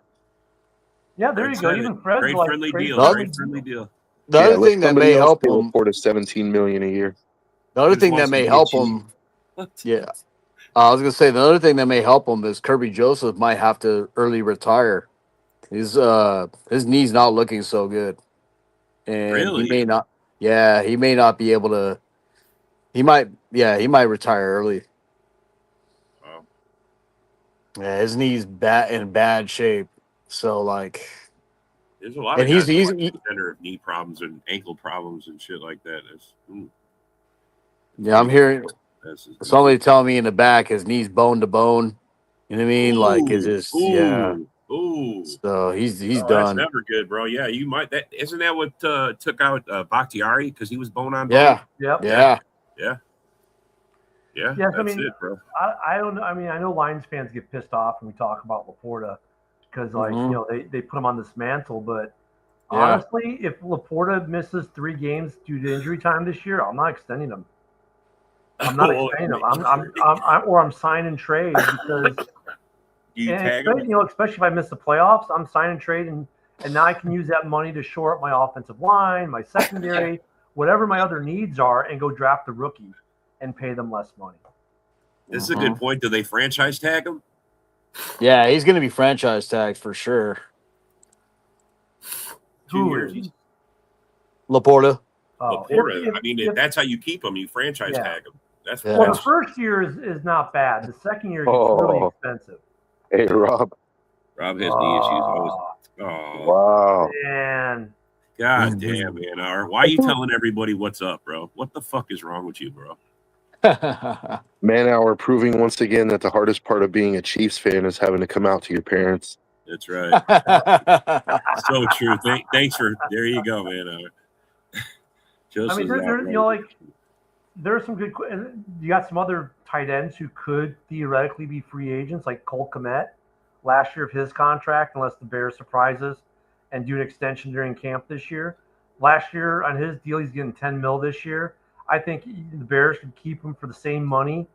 Yeah, there you go. Even Fred's great like friendly deal. No, Great friendly deal. The other thing that may help him, report of $17 million a year. the other thing that may help him, yeah, I was gonna say the other thing that may help him is Kirby Joseph might have to early retire. His knee's not looking so good, and Really? he may not. Yeah, he may not be able to. He might retire early. Wow. Yeah, his knee's in bad shape. So like, There's a lot and of guys he's center of knee problems and ankle problems and shit like that. yeah, I'm hearing somebody telling me in the back his knee's bone to bone. You know what I mean? Like it's just Ooh. So he's That's done. never good, bro. Yeah, you might. Isn't that what took out Bakhtiari because he was bone on bone? Yeah. yep. Yeah. Yes, that's I mean, it, bro. I don't know. I mean, I know Lions fans get pissed off when we talk about Laporta because, like, they put him on this mantle. But honestly, if Laporta misses 3 games due to injury time this year, I'm not extending him. I'm not extending him. I'm sign and trade because. Especially if I miss the playoffs, I'm sign and trade, and now I can use that money to shore up my offensive line, my secondary, whatever my other needs are, and go draft a rookie and pay them less money. This is a good point. Do they franchise tag him? Yeah, he's going to be franchise tagged for sure. 2 years. Laporta. Oh, Laporta. I mean, that's how you keep him. You franchise tag him. That's well, the first year is not bad. The second year is really expensive. Hey, Rob. Rob has knee issues. Oh, wow. Man. God damn, man. Why are you telling everybody what's up, bro? What the fuck is wrong with you, bro? Man-hour proving once again that the hardest part of being a Chiefs fan is having to come out to your parents. That's right. So true. Thanks for. There you go, man. I mean, there's some good. You got some other tight ends who could theoretically be free agents, like Cole Kmet, last year of his contract, unless the Bears surprises and do an extension during camp this year. Last year on his deal, he's getting $10 million this year. I think the Bears could keep him for the same money,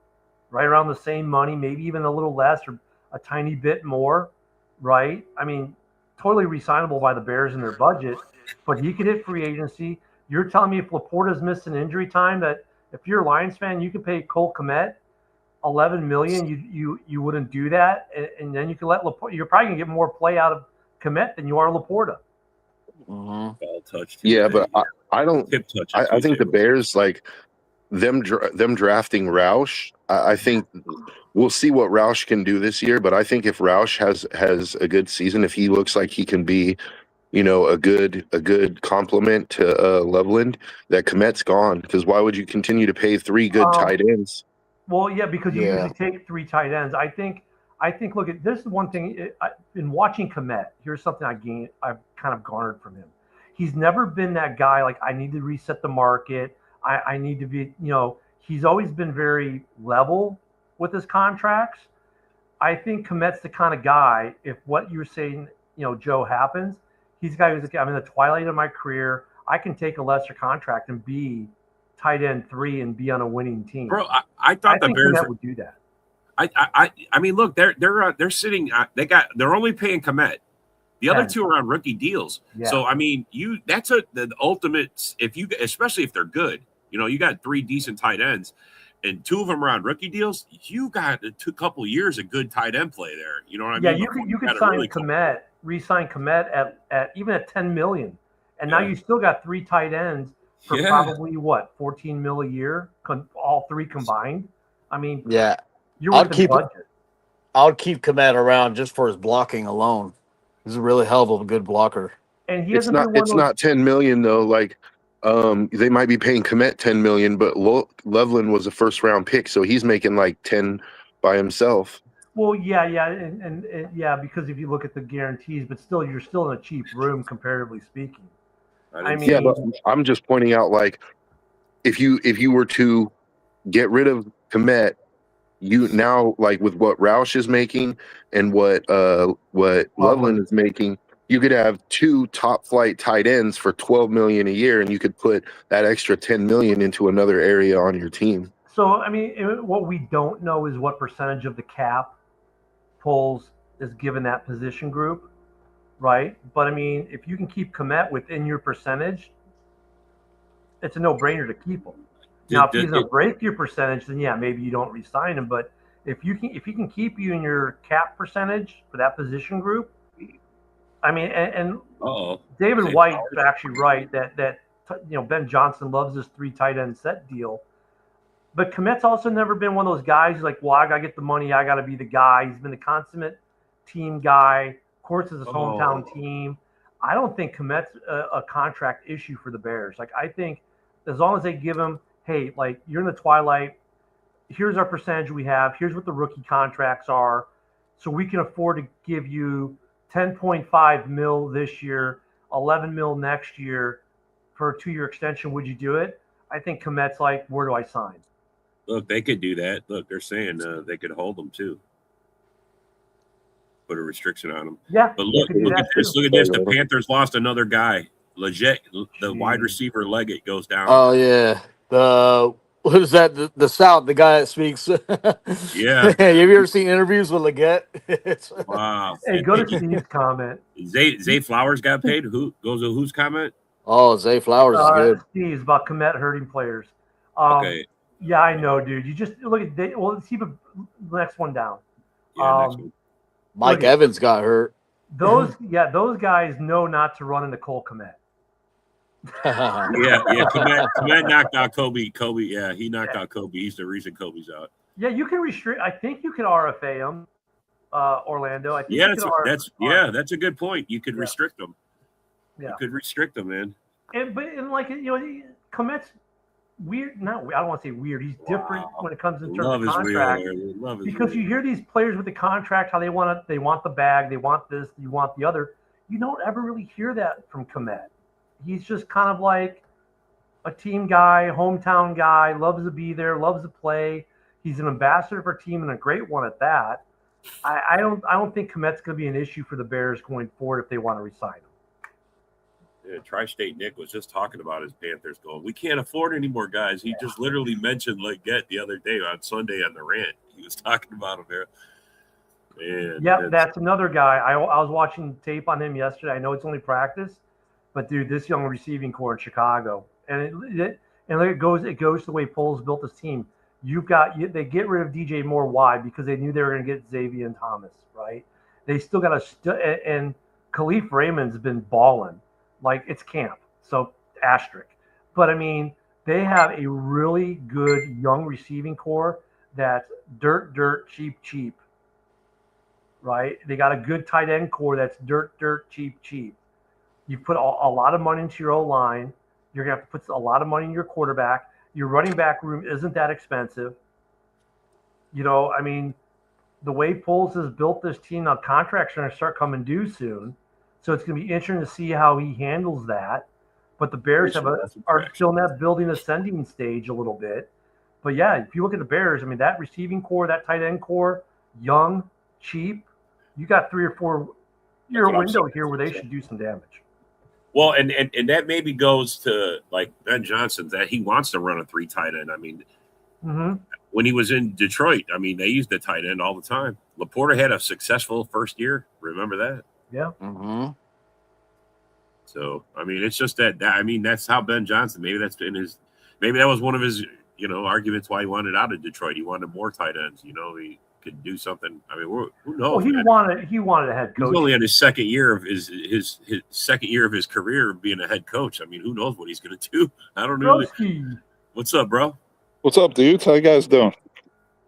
right around the same money, maybe even a little less or a tiny bit more, right? I mean, totally resignable by the Bears in their budget, but he could hit free agency. You're telling me if Laporta's missing injury time, that if you're a Lions fan, you could pay Cole Kmet $11 million. You wouldn't do that, and then you can let Laporta. You're probably gonna get more play out of Kmet than you are Laporta. Ball touch. Yeah, but I don't. Hip touch. I think the Bears, like them drafting Roush. I think we'll see what Roush can do this year. But I think if Roush has a good season, if he looks like he can be, a good complement to Loveland, that Kmet's gone. Because why would you continue to pay 3 good tight ends? Well, yeah, because you usually take 3 tight ends. I think. Look, this is one thing. In watching Kmet, here's something I've kind of garnered from him. He's never been that guy like I need to reset the market. I need to be. He's always been very level with his contracts. I think Kmet's the kind of guy. If what you're saying, Joe, happens, he's a guy who's like, I'm in the twilight of my career. I can take a lesser contract and be tight end 3 and be on a winning team. Bro, I thought the think Bears Kmet would do that. I mean, look, they're sitting. They're only paying Kmet. The other 2 are on rookie deals. Yeah. So I mean, that's the ultimate. Especially if they're good, you got 3 decent tight ends, and 2 of them are on rookie deals. You got a couple years of good tight end play there. You know what I mean? Yeah, you could sign Kmet, re-sign Kmet at even at $10 million, and now you still got 3 tight ends for probably what $14 million a year, all 3 combined. I mean, yeah. I'll keep Kmet around just for his blocking alone. He's a really hell of a good blocker. And it's not $10 million though. Like they might be paying Kmet $10 million, but Loveland was a first round pick, so he's making like 10 by himself. Well, yeah, and yeah, because if you look at the guarantees, but still, you're still in a cheap room comparatively speaking. I mean, yeah, but I'm just pointing out, like, if you were to get rid of Kmet, you now, like, with what Roush is making and what Loveland is making, you could have 2 top flight tight ends for $12 million a year, and you could put that extra $10 million into another area on your team. So, I mean, what we don't know is what percentage of the cap pulls is given that position group, right? But I mean, if you can keep Kmet within your percentage, it's a no-brainer to keep him. Now, if he's going to break your percentage, then yeah, maybe you don't re-sign him. But if he can keep you in your cap percentage for that position group, I mean, and David White is actually right that Ben Johnson loves this 3 tight end set deal. But Kmet's also never been one of those guys who's like, well, I got to get the money. I got to be the guy. He's been the consummate team guy. Of course, it's his hometown team. I don't think Kmet's a contract issue for the Bears. Like, I think as long as they give him, hey, like, you're in the twilight. Here's our percentage we have. Here's what the rookie contracts are. So we can afford to give you $10.5 million this year, $11 million next year for a 2-year extension. Would you do it? I think Kmet's like, where do I sign? Look, they could do that. Look, they're saying they could hold them too. Put a restriction on them. Yeah. But look at this. Look at this. The Panthers lost another guy. Legit. The wide receiver Leggett goes down. Oh, yeah. What is that? The South, the guy that speaks. Yeah. Have you ever seen interviews with Leggett? Wow. Hey, go to Steve's comment. Zay Flowers got paid. Who goes to whose comment? Oh, Zay Flowers is good. Steve's about Kmet hurting players. Okay. Yeah, I know, dude. You just look at let's see the next one down. Yeah, next one. Mike Evans got hurt. Those guys know not to run into Cole Kmet. yeah. Kmet knocked out Kobe. Yeah, he knocked out Kobe. He's the reason Kobe's out. Yeah, you can restrict. I think you can RFA him, Orlando. I think that's a good point. You could restrict them. Yeah, you could restrict them, man. Kmet's weird. I don't want to say weird. He's different when it comes in terms of contract. Because you hear these players with the contract, how they want the bag, they want this, you want the other. You don't ever really hear that from Kmet. He's just kind of like a team guy, hometown guy, loves to be there, loves to play. He's an ambassador for a team and a great one at that. I don't think Kmet's going to be an issue for the Bears going forward if they want to resign him. Yeah, Tri-State Nick was just talking about his Panthers going, we can't afford any more guys. He just literally mentioned Leggett the other day on Sunday on the rant. He was talking about him there. Man, Yep, that's another guy. I was watching tape on him yesterday. I know it's only practice, but dude, this young receiving core in Chicago, and it goes the way Foles built his team. They get rid of DJ Moore. Why? Because they knew they were going to get Xavier and Thomas, right? They still got and Khalif Raymond's been balling like it's camp. So asterisk. But I mean, they have a really good young receiving core that's dirt, cheap. Right? They got a good tight end core that's dirt, cheap. You put a lot of money into your O-line. You're going to have to put a lot of money in your quarterback. Your running back room isn't that expensive. You know, I mean, the way Foles has built this team, now contracts are going to start coming due soon. So it's going to be interesting to see how he handles that. But the Bears are still in that building ascending stage a little bit. But yeah, if you look at the Bears, I mean, that receiving core, that tight end core, young, cheap, you got 3 or 4 year window here where they should do some damage. Well, and that maybe goes to like Ben Johnson, that he wants to run a 3 tight end. I mean, when he was in Detroit, I mean, they used the tight end all the time. Laporta had a successful first year. Remember that? Yeah. Mm-hmm. So, I mean, it's just that I mean, that's how Ben Johnson, maybe that was one of his, arguments why he wanted out of Detroit. He wanted more tight ends. He could do something. I mean, who knows? Well, he wanted a head coach. He's only on his second year of his second year of his career being a head coach. I mean, who knows what he's going to do? I don't know. What's up, bro? What's up, dudes? How you guys doing?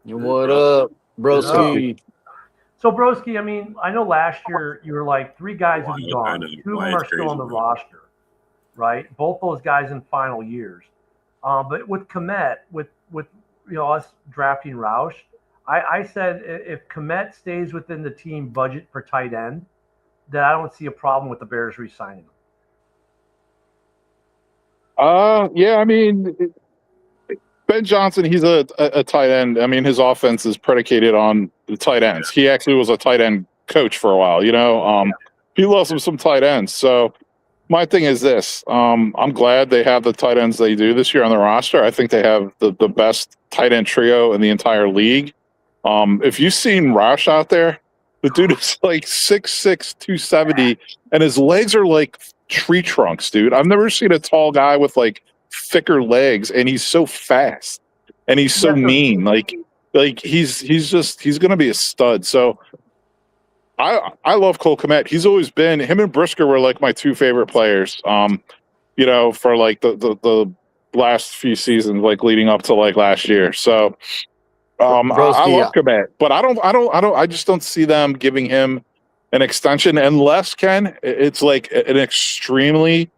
What up, broski? So, broski, I mean, I know last year you were like 3 guys will be gone. 2 of them are still on the roster, right? Both those guys in final years. But with Kmet, with us drafting Roush, I said if Kmet stays within the team budget for tight end, then I don't see a problem with the Bears re-signing him. Yeah, I mean, Ben Johnson, he's a tight end. I mean, his offense is predicated on the tight ends. He actually was a tight end coach for a while, He loves some tight ends. So my thing is this. I'm glad they have the tight ends they do this year on the roster. I think they have the best tight end trio in the entire league. If you've seen Roush out there, the dude is like 6'6", 270, and his legs are like tree trunks, dude. I've never seen a tall guy with like thicker legs, and he's so fast and he's so mean. Like he's gonna be a stud. So I love Cole Kmet. He's always been, him and Brisker were like my 2 favorite players. For like the last few seasons, like leading up to like last year. So I love Kmet, but I just don't see them giving him an extension unless, Ken, it's like an extremely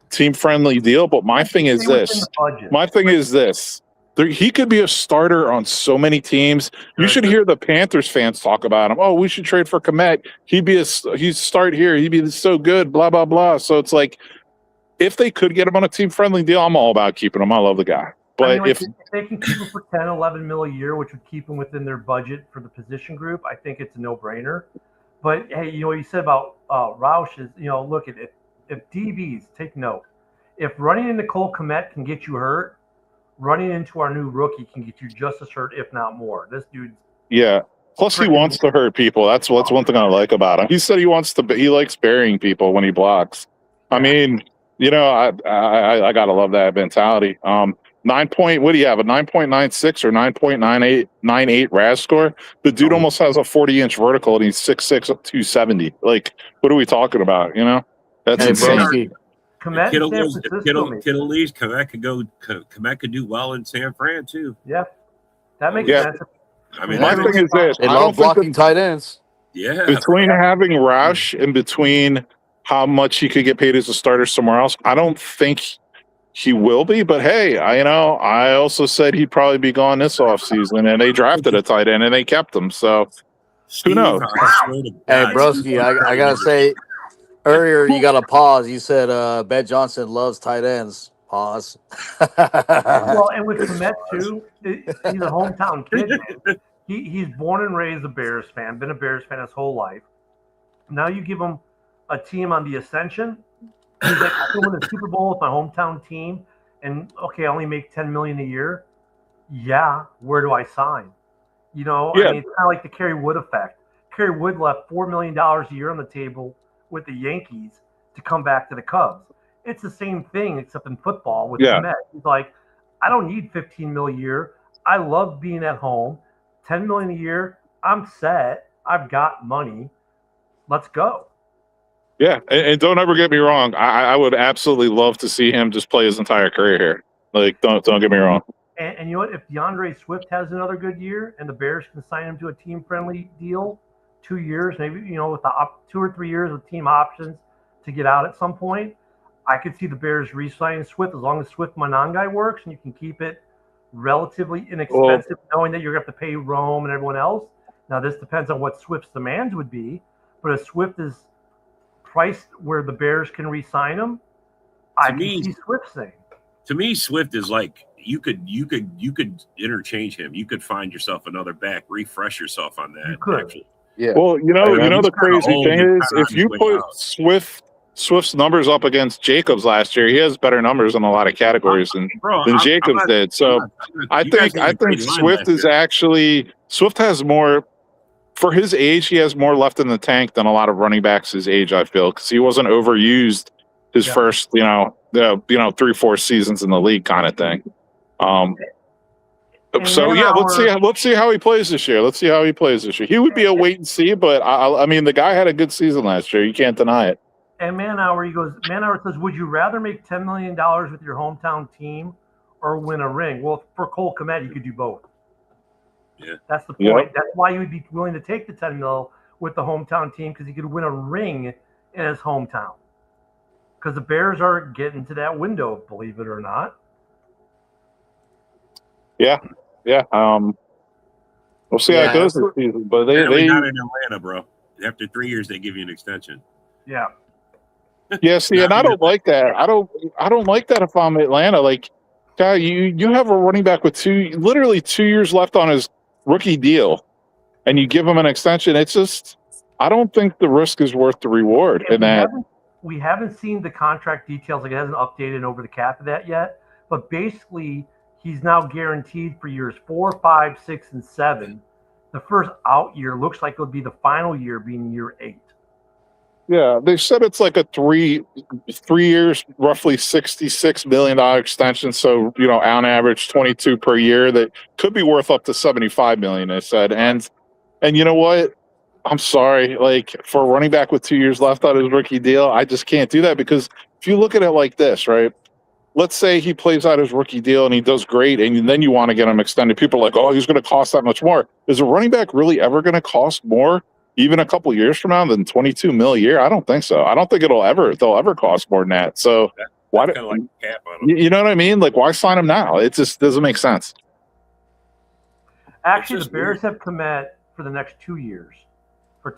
team-friendly deal. But my thing is this. He could be a starter on so many teams. You should hear the Panthers fans talk about him. Oh, we should trade for Kmet. He'd start here. He'd be so good, blah, blah, blah. So it's like, if they could get him on a team-friendly deal, I'm all about keeping him. I love the guy. But if they can keep him for 10, 11 mil a year, which would keep him within their budget for the position group, I think it's a no-brainer. But hey, you said about Roush is, look at it. If DBs, take note, if running into Cole Kmet can get you hurt, running into our new rookie can get you just as hurt, if not more. This dude's Plus, he wants to hurt people. That's one thing I like about him. He said he likes burying people when he blocks. I mean, I gotta love that mentality. 9 point, what do you have? A 9.96 or 9.98 RAS score? The dude almost has a 40-inch vertical, and he's 6'6", 270. Like, what are we talking about? That's insane. Kittle leaves, Kmet could do well in San Fran too. Yeah, that makes sense. I mean, my thing is this: they love blocking tight ends. Yeah, between having Roush and between how much he could get paid as a starter somewhere else, I don't think he will be. But hey, I also said he'd probably be gone this offseason, and they drafted a tight end and they kept him. So who knows? Hey, broski, I gotta say. Earlier, you got to pause. You said Ben Johnson loves tight ends. Pause. Well, and with Kmet, too, he's a hometown kid, man. He's born and raised a Bears fan, been a Bears fan his whole life. Now you give him a team on the ascension. He's like, I can win the Super Bowl with my hometown team, and, okay, I only make $10 million a year. Yeah, where do I sign? I mean, it's kind of like the Kerry Wood effect. Kerry Wood left $4 million a year on the table with the Yankees to come back to the Cubs. It's the same thing except in football with the Mets. He's like, I don't need $15 million a year. I love being at home. $10 million a year. I'm set. I've got money. Let's go. Yeah, and don't ever get me wrong. I would absolutely love to see him just play his entire career here. Like, don't get me wrong. And you know what? If DeAndre Swift has another good year and the Bears can sign him to a team-friendly deal, 2 years, maybe, you know, with 2 or 3 years with team options to get out at some point, I could see the Bears re-signing Swift as long as Swift Monangai works and you can keep it relatively inexpensive, knowing that you're going to have to pay Rome and everyone else. Now, this depends on what Swift's demands would be, but if Swift is priced where the Bears can re-sign him, I can see Swift saying. To me, Swift is like you could interchange him. You could find yourself another back, refresh yourself on that. You could. Actually. Yeah. Well, you know the crazy thing is if you put Swift's numbers up against Jacobs last year, he has better numbers in a lot of categories than Jacobs did. So I think Swift is actually has more for his age. He has more left in the tank than a lot of running backs his age. I feel because he wasn't overused his first 3-4 seasons in the league kind of thing. So yeah, let's see how he plays this year. He would be a wait and see, but I mean the guy had a good season last year. You can't deny it. And Manauer says, would you rather make $10 million with your hometown team or win a ring? Well, for Cole Kmet, you could do both. Yeah, that's the point. That's why you would be willing to take the $10 million with the hometown team because he could win a ring in his hometown. Because the Bears are getting to that window, believe it or not. Yeah. We'll see how it goes this season. But they not in Atlanta, bro. After 3 years, they give you an extension. Yeah. Yeah. See, and I don't like that. I don't like that if I'm Atlanta. Like, guy, you have a running back with literally 2 years left on his rookie deal, and you give him an extension. It's just, I don't think the risk is worth the reward. We haven't seen the contract details. Like, it hasn't updated over the cap of that yet. But basically, he's now guaranteed for years 4, 5, 6, and 7. The first out year looks like it would be the final year, being year 8. Yeah, they said it's like a 3 years, roughly $66 million extension. So, on average, 22 per year. That could be worth up to $75 million. They said, and you know what? I'm sorry, like for a running back with 2 years left on his rookie deal, I just can't do that because if you look at it like this, right? Let's say he plays out his rookie deal and he does great, and then you want to get him extended. People are like, oh, he's going to cost that much more. Is a running back really ever going to cost more, even a couple years from now, than $22 million a year? I don't think so. I don't think they'll ever cost more than that. So why? Kind of like cap on him. You know what I mean? Like, why sign him now? It just doesn't make sense. Actually, the Bears have Kmet for the next 2 years.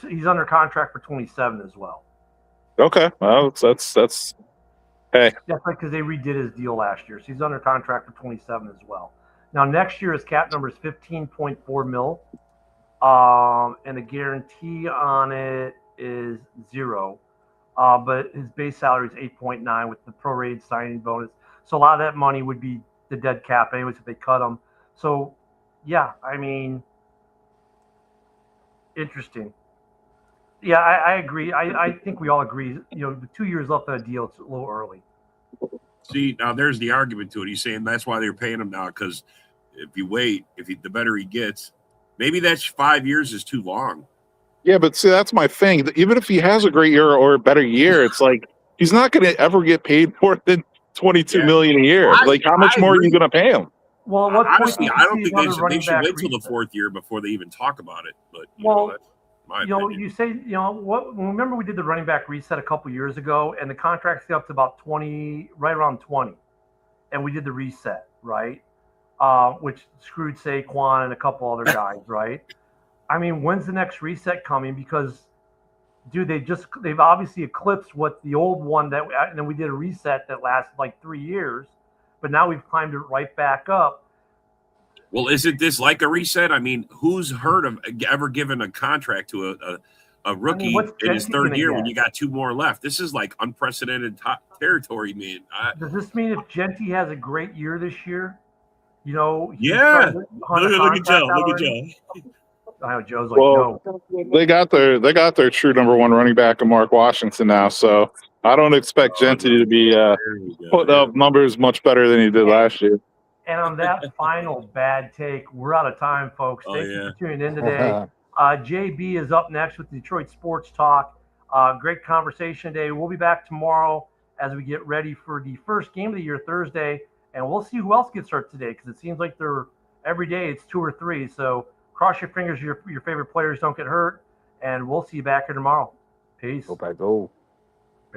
He's under contract for 27 as well. Okay, well, that's. Hey. That's like because they redid his deal last year. So he's under contract for 27 as well. Now, next year, his cap number is $15.4 million. And the guarantee on it is 0. But his base salary is 8.9 with the prorated signing bonus. So a lot of that money would be the dead cap anyways if they cut him. So, yeah, I mean, interesting. Yeah, I agree. I think we all agree. The 2 years left on a deal, it's a little early. See, now there's the argument to it. He's saying that's why they're paying him now because if you wait, the better he gets, maybe that's 5 years is too long. Yeah, but see, that's my thing. Even if he has a great year or a better year, it's like he's not going to ever get paid more than $22 million a year. Like, how much more are you going to pay him? Well, honestly, I don't think they should wait till the 4th year before they even talk about it. But that's my opinion. You say, remember we did the running back reset a couple years ago, and the contracts got up to about 20, right around 20, and we did the reset, right? Which screwed Saquon and a couple other guys, right? I mean, when's the next reset coming? Because, dude, they've obviously eclipsed what the old one and then we did a reset that lasted like 3 years, but now we've climbed it right back up. Well, isn't this like a reset? I mean, who's heard of ever given a contract to a rookie in his 3rd year when you got 2 more left? This is like unprecedented territory, man. Does this mean if Genty has a great year this year? Yeah. Look at Joe. I know Joe's like, Well, no. they got their true number one running back in Mark Washington now, so I don't expect Gentry to be There we go. putting up numbers much better than he did last year. And on that final bad take, we're out of time, folks. Thank you for tuning in today. JB is up next with Detroit Sports Talk. Great conversation today. We'll be back tomorrow as we get ready for the first game of the year Thursday, and we'll see who else gets hurt today because it seems like they're every day it's 2 or 3. So cross your fingers your favorite players don't get hurt, and we'll see you back here tomorrow. Peace. Go back, go.